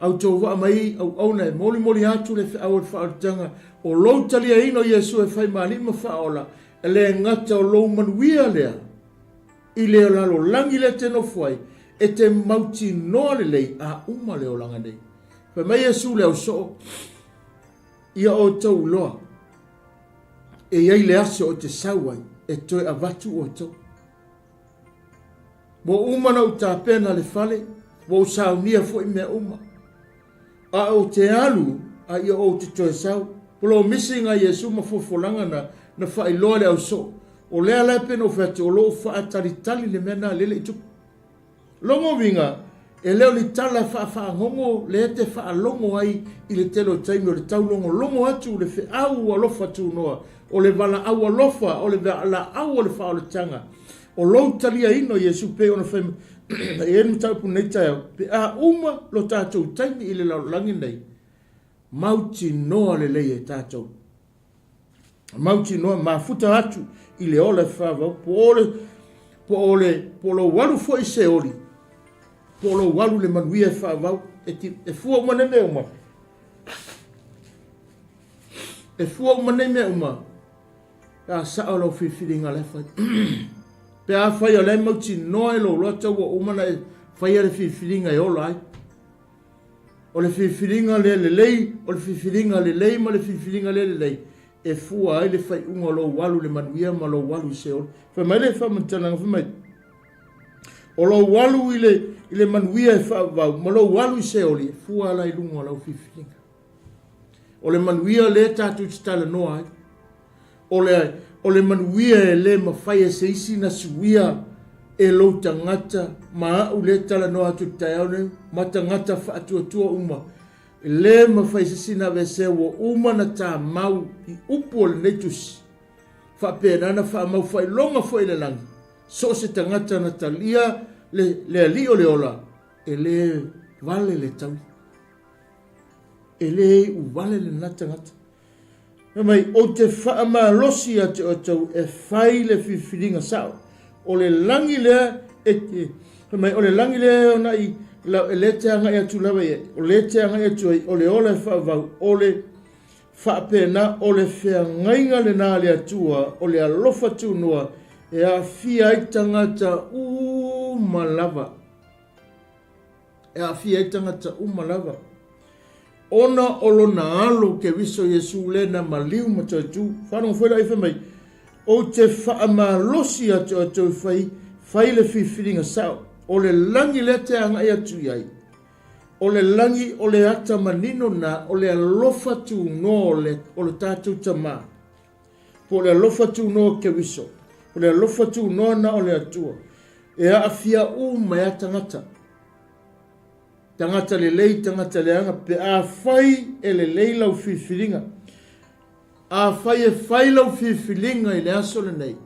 au tau wa mai au nei. Moli atu le fe au le whaolotanga. O lo talia ino Yesu e whai mani ma whaola. E le ngata o lo manuia lea. I le lalo langi le te no fuai. E te mauti noa le lei a le olanga nei. Whai mai Yesu le au so. Ia o tau loa. E iai le ase o te sauai. E toi avatu o tau. Mo umana u tā pena le fale, mo u saunia fo i mea uma. A o te alu, a ia o te toe sau, polo misi ngā Yesu ma fofolanga na whailoa le au so. O lea lai pena o whate o lo whaatari tali le mea nā lele i tuku. Longo winga, e leo li tala whaangongo le te whaalongo ai i le telo taimi o le taulongo longo atu le whi au alofa tu noa o le wala au alofa o le wala au o le whaoletanga o lou talia ino Yesu pe ona whaim e enu taupu nei tae pe a uma lo tātou taimi i le laulangi nei mauti noa le lei e tātou mauti noa mafuta atu i le ole whaavau po lo walu fo i se ori po lo walu le manuia e whaavau e fua umane me uma e fua umane me uma a sao lo whiwhiringa le whai pe a whai a le mauti noa e lo rota ua umana e whai a le whiwhiringa e ola ai o le whiwhiringa le lei o le whiwhiringa le lei ma le whiwhiringa le lei e fua ai le whai unga lo walu le manuia ma lo walu i se ori whai mai le whamantananga whai mai o lo walu i le manuia e whaavau ma lo walu i se ori e fua ala i lunga lau whiwhiringa o le manuia le tātou titala noa ai o le manuia e le mawhai e se isi na suia e lo tangata ma au le tala noa atu taiaune ma tangata whaatua uma le mawhai se sina vese wo uma na tā mau i upu o le neitusi whapenana wha mau whai longa fo i le langi so se tangata na talia le ali o le ola e le vale le tau e le u vale le na tangata mai o te wha losi atu o tau e whai le whiwhiringa sao o le langi lea mai o le langi lea ona i le te anga i atu lawa i o le te anga i atu o le ola whaavau o le whaapena o le whea ngainga le nā le atua o le alofa tūnua e a fia i tangata umalava e a fia i tangata umalava ona olo na alo ke viso Yesu le na maliu matatu whanong whera i whamai o te whaamalosi atu whai le whiwhiringa sao o le langi le te anga i atu iai o le langi o le ata manino na o le alofa tu no o le tātou tama po le alofa tu no ke viso o le alofa tu no na o le atua e a fia mai a tangata le lei tangata le anga pe a whai e le lei lau whiwhiringa a whai e whai lau whiwhiringa i le aso le nei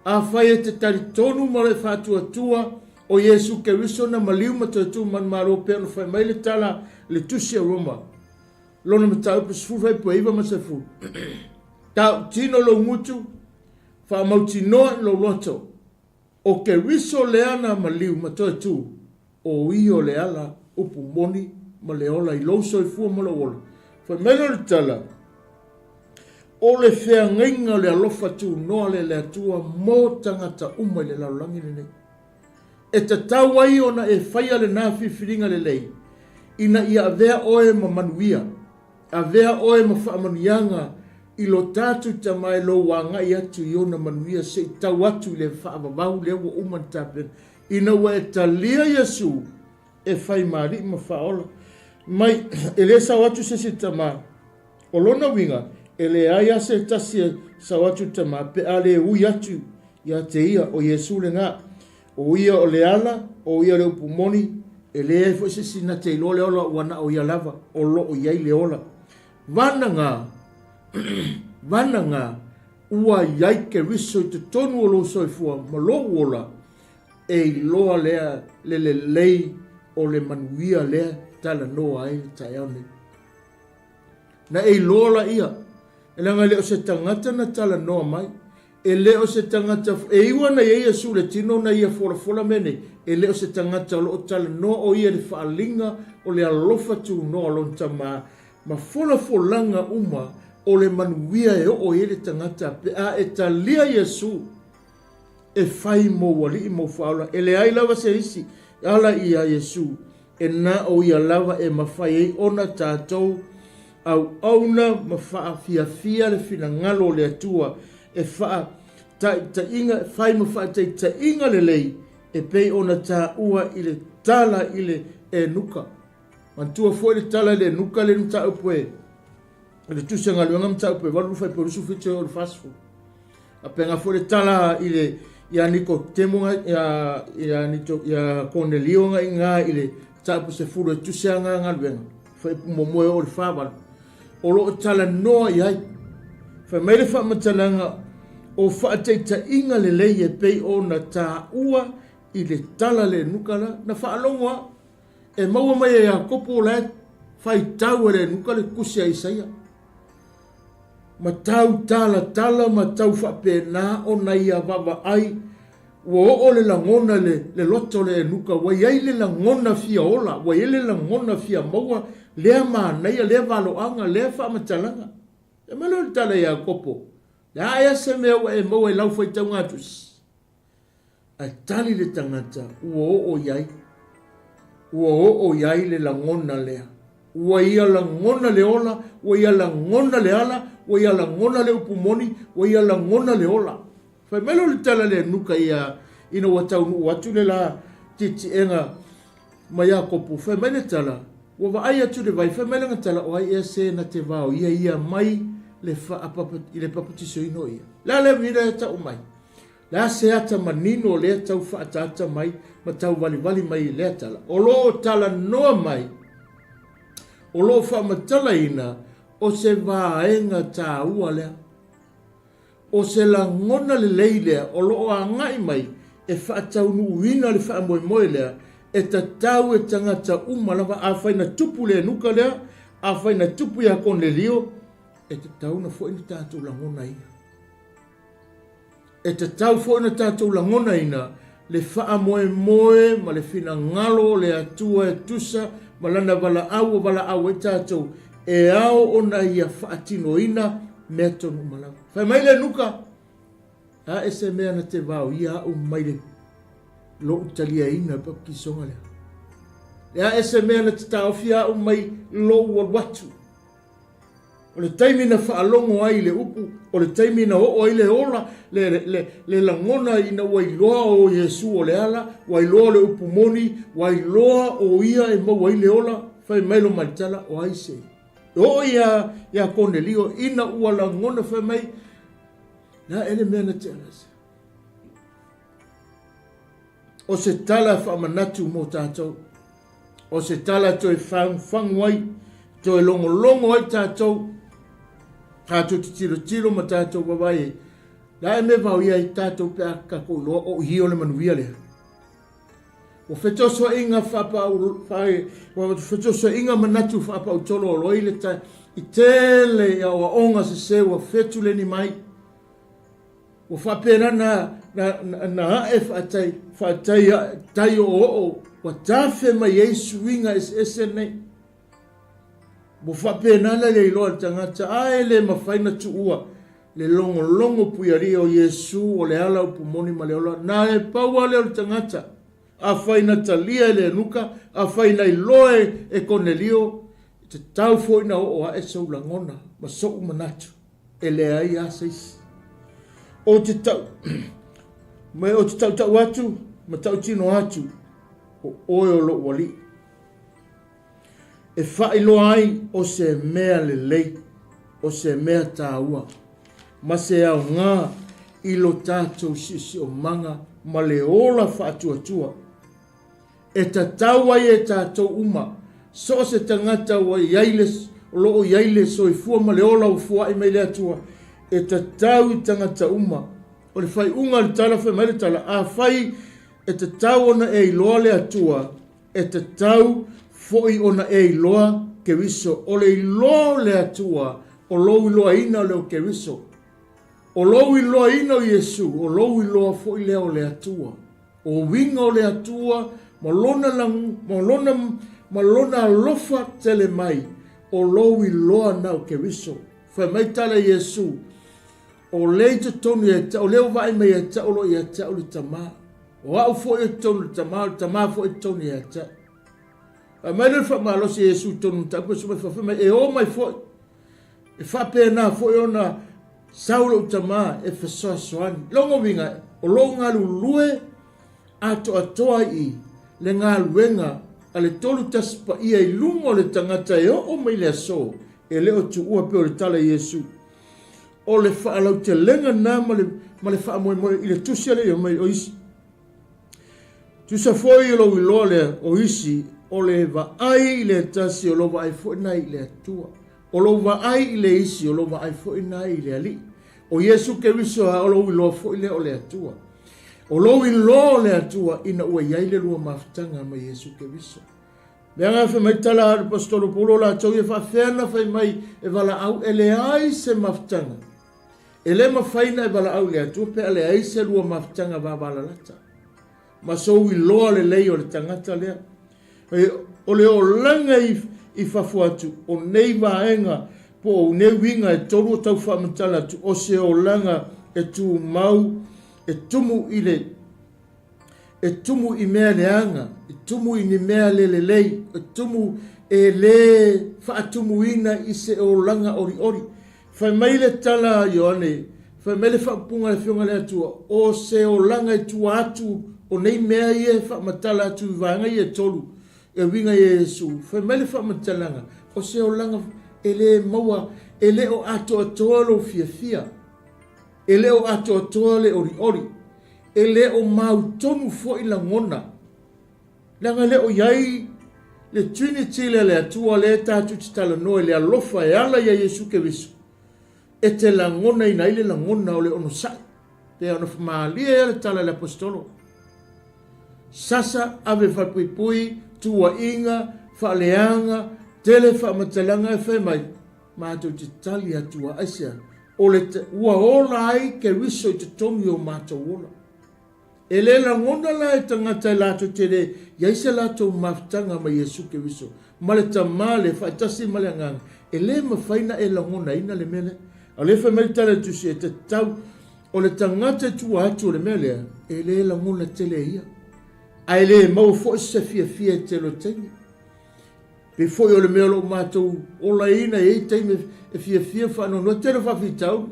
a whai e te taritonu ma le whātua o Yesu ke riso na maliu matatu man maro pe no whai mai le tala le tusi a Roma lona matau pe sfufai po iwa masafu tau tino lo ngutu wha mauti noa lo roto o ke riso le ana maliu matatu o io le ala upu moni ma le ola i loso i fua ma le ola. Whai mena le tala, o le whea ngainga le alofa tu noa le atua mō tangata uma i le laulangi le nei. E ta tau ai ona e whaia le nā whiwhiringa le lei, ina ia avea oe ma manuia, avea oe ma whaamanianga i lo tātu tamai lo wanga i atu i ona manuia se i tau atu i le whaamavau le ua uman tāpen, ina wa e talia Yesu, e whai maari ma whaola. Mai, e le sawatu se tama, o lona winga, e le aia se tasia sawatu tama, pe a le ui atu, ia te ia o Yesu le ngā, o ia o le ala, o ia le upumoni, e le e fo se sina te ilo le ola, wana o ia lava, o lo o iai le ola. Vana ngā, ua iai ke riso i te tonu o lo soifua, ma lo ola, e iloa lea le lei, o le manuia lea tala noa ai tai au nei. Na e lola ia, e langa leo se tangata na tala noa mai, e leo se tangata, e iwa na ia su le tino na ia fola mene, e leo se tangata o tala noa o ia le whaalinga o le alofa tu noa lonta ma folanga uma o le manuia e o ia le tangata, pe a e talia Yesu, e whai mo wali i mo whaola, e le ai lava se isi, ala ia Yesu, e na o ia lava e mawhai ei ona tātou, au auna mawha fia le fina ngalo le atua, e wha ta inga, whai mawha ta inga le lei, e pei ona tā ua i le tala i le e nuka. Mantua fo le tala le nuka le nuta upoe, le tusanga luanga mta upoe, walu fai porusu fite o le fasfu. A penga fo le tala i le, ia niko temonga, ia Cornelio nga i ngā i le tapu se furu e tusianga ngalwenga fa momoe o le fawala o lo tala noa iai fa mele fa matalanga o fa teita inga le leie pei o na ta ua i le tala le nukala na fa alongoa e maua mai e a kopo le fai tau le nukale kusia isaia ma tau tala ma tau fa pena o na ia vava ai o le langona le loto le nuka wa iai le langona fia ola wa iai le langona fia maua lea manaia lea valoanga lea fa matalanga e malo le tala ia kopo ya aia se mea wa e maua e lau fai tau ngatus a tali le tangata o iai le langona lea ua ia langona le ola ua ia langona le ala ua ia langona le upumoni ua ia langona le ola fai melo le tala le nuka ia ina watau nu watu le la titi enga mai a kopu fai mele tala ua va ai atu le vai fai mele nga tala o ai e se na te vao ia mai le papatiso ino ia la le vira e tau mai la se ata manino le tau fa ata mai ma tau vali mai le tala o lo tala noa mai o lo fa matala ina o se vaenga ta ua lea o se la ngona le leilea o lo a ngai mai e fa tau nu uina le fa moe lea e ta tau e tangata lava a faina tupu le nuka lea a faina tupu ya kone lio e ta tau na fo ina tātou la ngona ina e ta tau fo ina tātou la ngona ina le fa moe ma le fina ngalo le atua e tusa ma lana vala au e tātou e ao ona ia whaatino ina mea tonu malawa. Whai mai le nuka, a e se mea na te vau, ia au mai le lo utalia ina pa ki songa lea. Ia e se mea na te taofia au mai lo watu. O le taimi na whaalongo ai le upu, o le taimi na o ai le ola, le langona ina wailoa o Yesu o le ala, wailoa le upu moni, wailoa o ia e mau ai le ola, whai mai lo maritala o ai se. O ia Cornelio ina ua langona whai mai, na ele mea na te alasa. O se tala whaamanatu mo tātou, o se tala toi whangwai, toi longo ai tātou, tātou te tiro ma tātou wawai. La e me vau ia i tātou pe a kako loa o hio le manuia lea. O whetoso inga whetoso inga manatu whapau tolo o loi le tai. I tele ia o onga se se wa whetu le ni mai. O whapena na hae whatai o wa tawhe mai Yesu inga ese nei. Mo whapena le iloa tangata ae le mawhaina tu ua. Le longo puiari o Yesu o le ala upu moni ma le ola. Na e paua le o tangata. A whaina talia le nuka, a whaina iloe e Cornelio, te tau fōina o a e sau langona, ma sou manatu, e le ai a seisi. O te tau, mai o te tau atu, ma tau tino atu, o oe o lo wali. E whailo ai o se mea le lei, o se mea tāua, ma se au ngā ilo tātou sisi o manga, ma le ola whaatua. E ta taua e tātou uma, so se tangata wa iailes, o loo iailes so i fua ma le ola o fua i mei le atua, e ta tau i tangata uma, o le whai unga le tala whai mai le tala, a whai e ta tau ona e iloa le atua, e ta tau foi ona e iloa ke wiso, o le iloa le atua, o lou iloa ina leo ke wiso, o lou iloa ina o Yesu, o lou iloa foi leo le atua, o winga o le atua, malona alofa tele mai o lowi loa nau ke wiso. Whai mai tala Yesu o leita tonu e ta, o leo vai mai e ta, o lo i ta o le tama. O au fo e tonu le tama fo e tonu e ta. Whai mai le wha malosi Yesu tonu ta, kua sumai whai mai e o mai fo, e whape na fo e ona saulo tama e whasoa soani. Longo winga, o longa lulue ato atoa i, le ngā luenga a le tolu taspa ia i lungo le tangata e o mai le aso e leo tu ua pe o le tala Yesu o le whaalau te lenga nā ma le whaamoe i le tusia le o mai o isi tusa foi o lo iloa le o isi o le vaai le tasi o lo vai fo nai le atua. O lo vaai le isi o lo vai fo nai le ali. O Yesu ke wiso ha o lo ilo fo ile o le atua. O lo ilo le atua ina ua iai le lua mafutanga ma Yesu ke wiso. Leanga fe mai tala apostolo Paulo la tau e whawhena fai mai e wala au e le ai se mafutanga. E le mawhaina e wala au le atua pe le ai se lua mafutanga wa wala lata. Ma so iloa le lei o le tangata lea. O le o langa i whafuatu o nei vaenga po o ne winga e toru o tau whamatala tu o se o langa e tu mau e tumu i le e tumu i mea leanga e tumu i ni mea le lei e tumu e le whaatumu ina i se o langa ori ori whai mai le tala Ioane whai mai le whaapunga le whionga le atua o se o langa e tu atu o nei mea i e whaamatala atu i vanga i e tolu e winga Yesu whai mai le whaamatalanga o se o langa e le maua e le o ato atoa lo fia fia e le o ato atoa le ori ori e le o mau tonu fo i la ngona langa le o iai le Trinity le atua le tatu titala no le alofa e ala ya Yesu ke visu e te la ngona ina ile la ngona o le ono sa te ono famalia e le tala le apostolo sasa ave whapui tua inga whaleanga tele whamatalanga e whai mai mātou te tali atua aisia o le ua ola ai ke wiso i te tongi o mātou ola. E le la ngona la e tangata i lato te re, iaise lato mafutanga ma Yesu ke wiso. Ma le tamale, whaitasi ma le anganga. E le mawhaina e la ngona ina le mele. A le whamele tala tusi e te tau, o le tangata tua atu le mele, e le la ngona tele ia. A e le mau fo se fia fia te lo tengi. Pe foi o le mea lo mātou ola ina e teime e fia fia whanau no tera whawhitau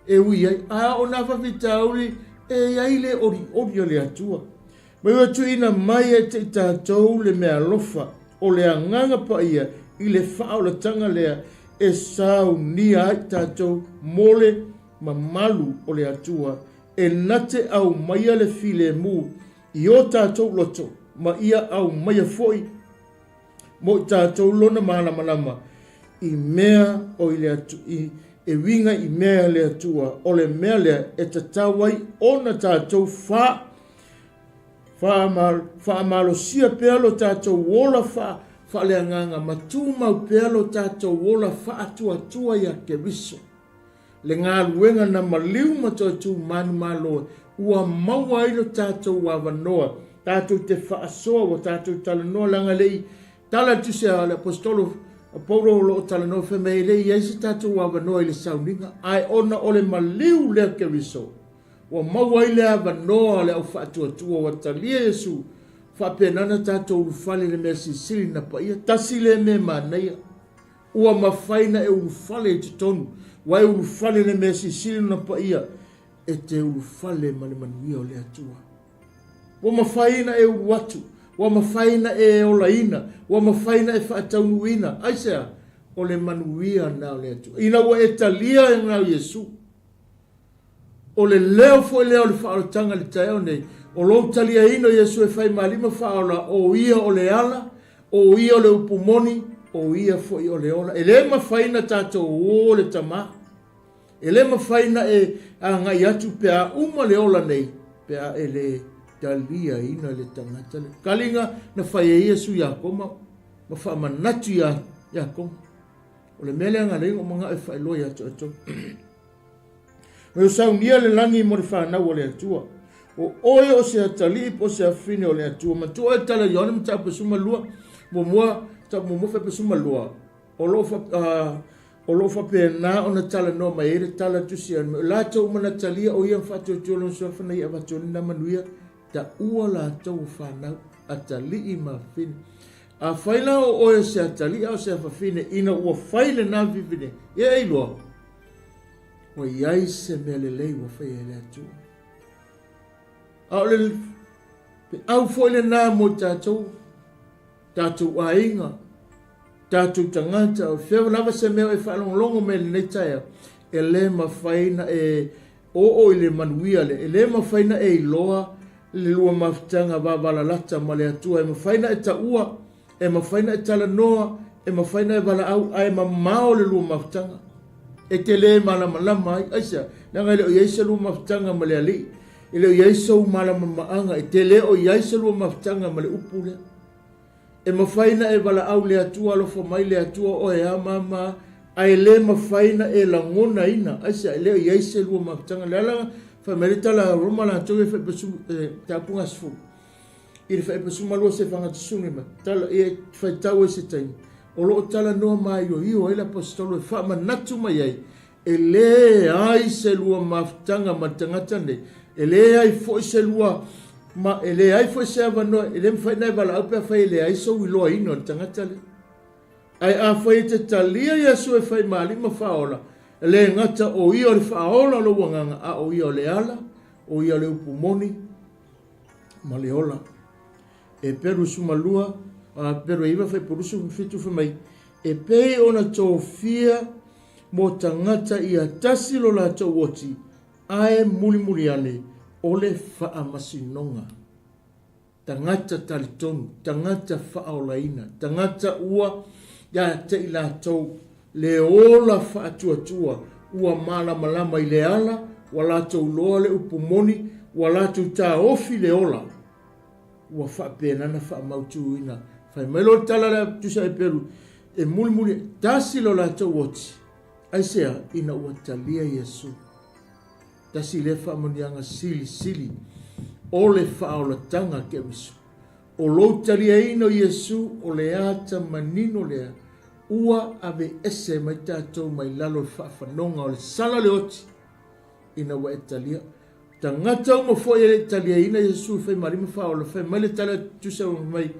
e ui ai a o nā whawhitau e ai le ori ori o le atua mai atu ina mai e te tātou le mea lofa o le anganga pa ia i le whaolatanga lea e sau ni ai tātou mole ma malu o le atua e nate au maia le file mu i o tātou loto ma ia au maia foi mo tātou lona malama i mea o i le atu, e winga i mea le atua, o le mea lea e tatawai o na tātou whaamalo sia pealo tātou wola wha le anganga, ma tūmau pealo tātou wola wha atua ia ke riso. Le ngā luenga na maliu mato tū manu malo, ua maua ilo tātou wawanoa, tātou te whaasoa wa tātou talanoa langa lei, tala tu se ale apostolo Paulo lo tala no fe me le yesi tatu wa no ile sauninga ai ona ole maliu le ke riso wa maua ile ava no le au fatu tu wa tali Yesu fa penana tatu u fale le mesi sili na pa ia tasile me manai ua mafaina e u fale te tonu wa u fale le mesi sili na pa ia e te u fale male manuia o le atua wa mafaina e u watu wa mawhaina e olaina, wa mawhaina e whaataunuina, aisea, o le manuia nao le atu. Ina wa e talia e ngau Yesu. O le leo fo leo le whaolatanga le taeo nei, o lo talia ino Yesu e whai malima whaola, o ia o le ala, o ia o le upumoni, o ia fo i o le ola. E le mawhaina tato o le tama. E le mawhaina e a ngai atu pea uma le ola nei, pea e le talia ina le tangata le kalinga na whaia Yesu ia koma ma whaamanatu ia koma o le mele anga leingo mga e whailoi ato ato me usau nia le langi mo le whanau o le atua o oe o se atali po se afine o le atua ma tua e tala Ioane mta pesuma lua mo mua ta mo mo fe pesuma lua o lo fa pena ona tala no ma ere tala tusi an la tau mana talia o ia fatu tolo so fa nei avatoni na manuia ta ua la tau whanau a tali i mawhine. A whaila o oe se a tali au se a whawhine ina ua whaile nā vivine. Ia ei loa. O iai se mea le lei ua whai e le atua. Au whaile nā mo tātou. Tātou a inga. Tātou tangata. O whiawa lava se mea e whalongolongo me le nei taia. E le mawhaina e o i le manuia le. E le mawhaina e i loa. Le lua mafutanga wa wala lata ma le atua e mawhaina e ta ua e mawhaina e tala noa, e mawhaina e wala au, ai mao le lua mawhtanga. E te le malama ai, aisa, nanga le o iaisa lua mawhtanga ma le ali, e le o iaisa u malama maanga, e te le o iaisa lua mawhtanga ma le upu lea. E mawhaina e wala au le atua, alofo mai le atua o e ama, ai le mawhaina e la ngona ina, aisa, e le o iaisa lua mawhtanga, le ala, fa mele tala roma la tau e wha pesu, tapunga sifu. I le wha pesu malua se whanga tisungi ma, tala e whai tau e se taimi. O loo tala noa mai o io e la apostolo e wha manatu mai ai, e le ai se lua mawhtanga ma tangata ne, e le ai fo se lua, ma e le ai fo se avanoa, e le mwhaina e wala aupe a whai le ai so iloa ino tangata le. Ai a whai te talia Yesu e whai malima whaola, le ngata o ia le whaola lo wanganga, a o ia le ala, o ia le upumoni, ma le ola. E peru sumalua, pero iwa fai porusu fitu mai, e pei ona tō fia mo tangata i a tasi lo la tō woti, ae muli ane, o le wha masinonga. Tangata talitonu, tangata whaolaina, tangata ua, ya te i la tō, le ola wha atua, ua malama i le ala, wala tō loa le upumoni, wala tō tā ofi le ola, ua wha penana wha mautu ina, fai melo tala la tusa e peru, e muli, tasi lo la tau woti, aisea ina ua talia Yesu. Tasi le wha manianga sili, o le FAAOLATAGA ke miso. O lo talia ino Yesu, o le ata manino lea, ua ave ese mai tātou mai lalo e whaafanonga o le sala le oti, ina ua e talia. Tangata uma foi e talia ina Yesu, fai marima whaola, fai mai le tala tusa mai,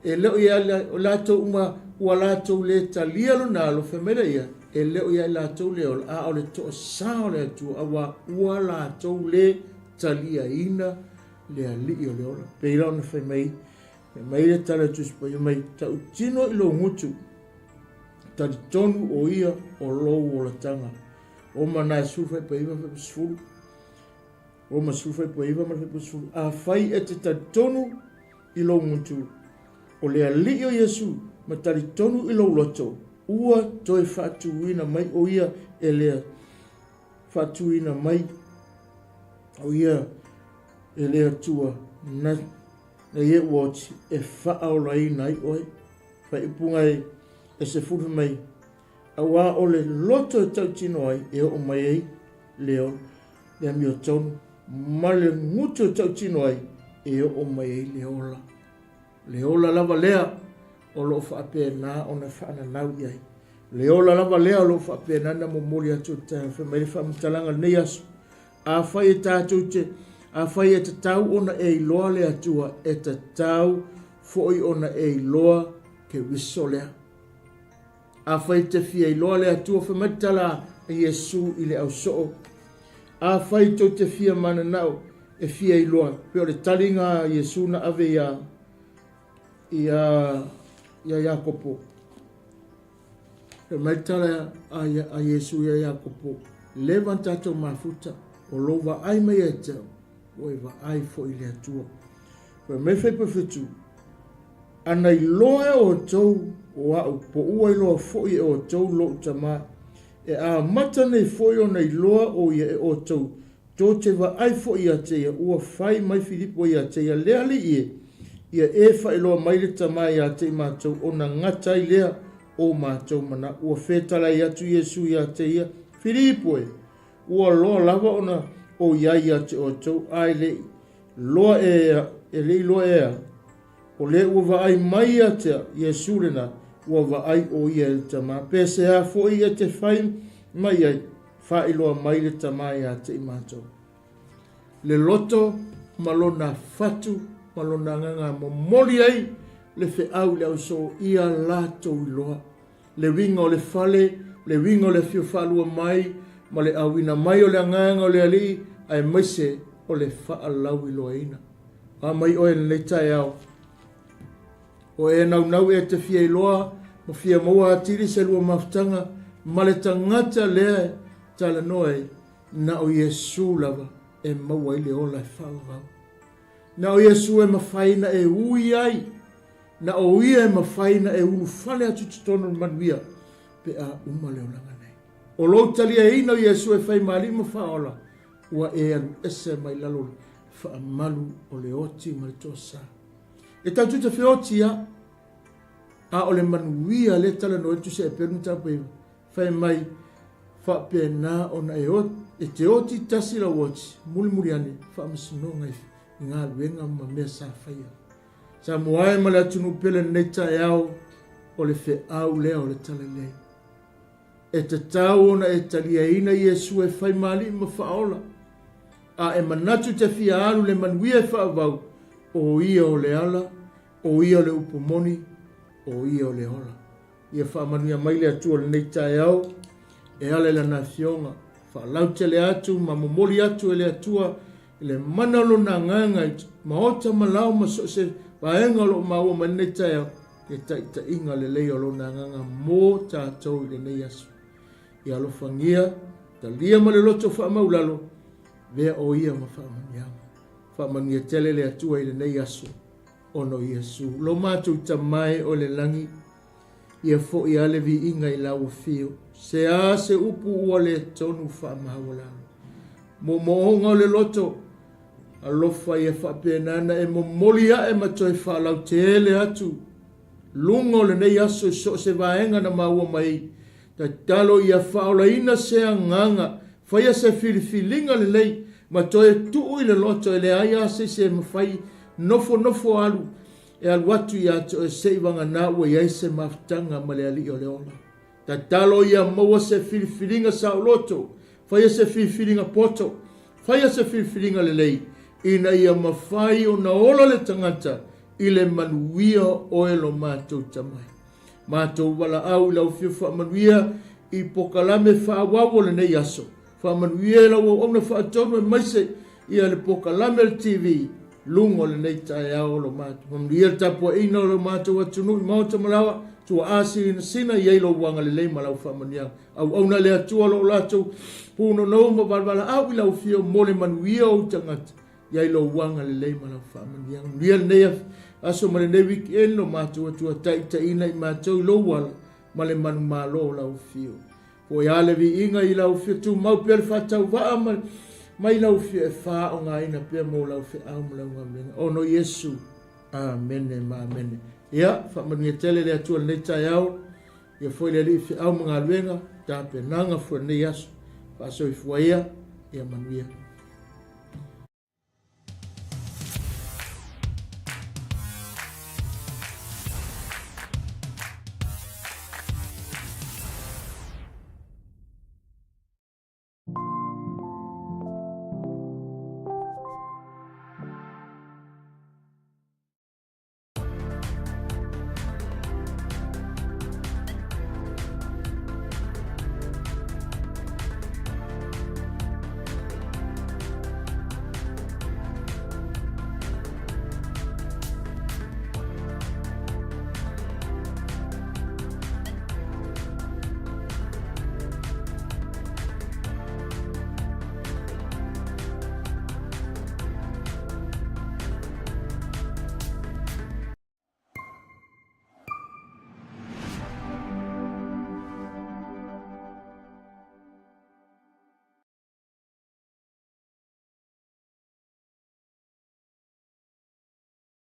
e leo ia lato uma ua lato le talia lo nalo femele ia e leo ia lato le a o le to sa o le tu awa ua lato le talia ina le ali o le ola peira na femei le tala tu spo mai ta utino i lo mutu ta tonu o ia o lo o la tanga o mana sufa pe iva pe sfu o ma sufa pe iva ma pe sfu a fai e te tonu i lo mutu o le ali o Yesu, ma tari tonu i lo loto, ua toi whatuina mai o ia e lea whatuina mai o ia e lea tua na ye woti e whaaolaina ai oe, whaipunga e se fufu mai, a wā o le loto e tau tino ai e o mai ei leo, lea mi o tonu, ma le ngutu e tau tino ai e o mai ei leola. Leola lava lea o lo whaapena o na whaananau iai. Leola lava lea o lo whaapena na momori atu te whamere whaamtalanga nei asu. A whai e tātou te, a whai e te tau ona e iloa lea tua, e te tau foi ona e iloa ke wiso lea. A whai te fia iloa lea tua whamatala e Yesu i le au soo. A whai tau te fia mananau e fia iloa. Peo le talinga Yesu na ave ia Jakopo. E mai tala a Yesu ia Jakopo. Levanta tau mafuta o lova ai mai e tau. O eva ai fo i le atua. Koe me whai pawhitu. Ana i loa o tau o au po ua i loa fo i o tau lo utama. E a mata nei fo i o nei loa o ia e o tau. Tō te wa ai fo i a teia ua whai mai Filipo i a teia lea li ie. Ia e whailoa mai le tamai a te mātou o na ngatai lea o mātou mana. Ua whetala i atu Yesu i a te ia. Filipo e, ua loa lava ona o iai a te o tau ai le loa e le loa ea. O le ua va ai mai a te Yesu lena ua va ai o ia le tamai. Pese a fo i a te whai mai ai whailoa mai le tamai a te mātou. Le loto malona fatu malona nganga mo mori ai le fe au le au so ia lato iloa. Le winga o le fale, le winga o le fio falua mai, ma le awina mai o le nganga o le ali, ai maise o le faa lau iloa ina. A mai oe le tai au. O e nau e te fia iloa, ma fia moa atiri se lua maftanga, ma le tangata lea tala noe na o Yesu lava e maua ile ola e faa vau. Na o Yesu e mawhaina e ui ai, na o ia e mawhai na e ulu whale atu titono manuia pe a umale o langa nei. O lo talia ina Yesu e whai mali ma whaola ua e anu ese mai lalo whaamalu o le oti ma le tosa. E tau tuta whioti a o le manuia le tala no etu se e penu tapu whai mai whapena o na e te oti tasi la woti muli ane whaamasino ngai ngā luenga ma mea sa whaia. Sa moae ma le atunu pele nei tae au o le FAAO lea o le tala lei. E te tau ona e talia ina Yesu e whai mali ma whaola. A e manatu te fia alu le manuia e whaavau o ia o le ala, o ia o le upomoni, o ia o le ola. Ia whaamanuia mai le atua le nei tae au e ale la na fionga. Whaalaute le atu ma momoli atu e le atua le manalo na nganga ma ota malau ma so se vaenga lo maua ma nei tae e ta inga le leo lo na nganga mo tātou le nei asu. Ia lo whangia, ta lia ma le loto whaamaulalo, vea o ia ma whaamanianga. Whaamania tele le atua i le nei asu, ono Yesu. Lo mātou ta mai o le langi, ia fo i alevi inga i lau fio. Se a se upu ua le tonu whaamahawalalo. Mo moonga o le loto, alofa ia whapenana e mo molia e matoi whaalau te ele atu. Lungo le nei aso so se vaenga na maua mai. Ta talo ia whaola ina se nganga. Whaia se whiriwhilinga le lei. Matoi tuu i le loto e le aia se mawhai nofo alu. E alu atu ia ato e seivanga na ua iai se maftanga ma le ali o le ola. Ta talo ia maua se whiriwhilinga sa o loto. Whaia se whiriwhilinga poto. Whaia se whiriwhilinga le lei. Ina ia mawhai o na ola le tangata i le manuia o e lo mātou tamai. Mātou wala au lau whiu whaamanuia i pokalame whaawau le nei aso. Whaamanuia lau o ona whaatonu e maise i le pokalame le TV lungo le nei tae au lo mātou. Whaamanuia le tapua ina o lo mātou atunu i maota malawa tua asi ina sina i eilo wanga le lei malau whaamania. Au auna le atua lo lātou puno nau ma barwala au i lau whiu mo le manuia o tangata. Iai lo wanga le lei malau whaamania. Ria le nei aso ma le nei weekend no mātou atua ta ina i mātou lo wala ma le manu mālo lau whiu. Po ia le vi inga i lau whiu tu mau pia le whatau waa ma i lau whiu e wha o ngā ina pia mo lau whiu au ma lau ngā ono Yesu. Amene ma amene. Ia, whaamania tele le atua le nei tai au. Ia foi le li whiu au ma ngā luenga. Tā pe nanga fua nei aso. Paso i fua ia. Ia manuia.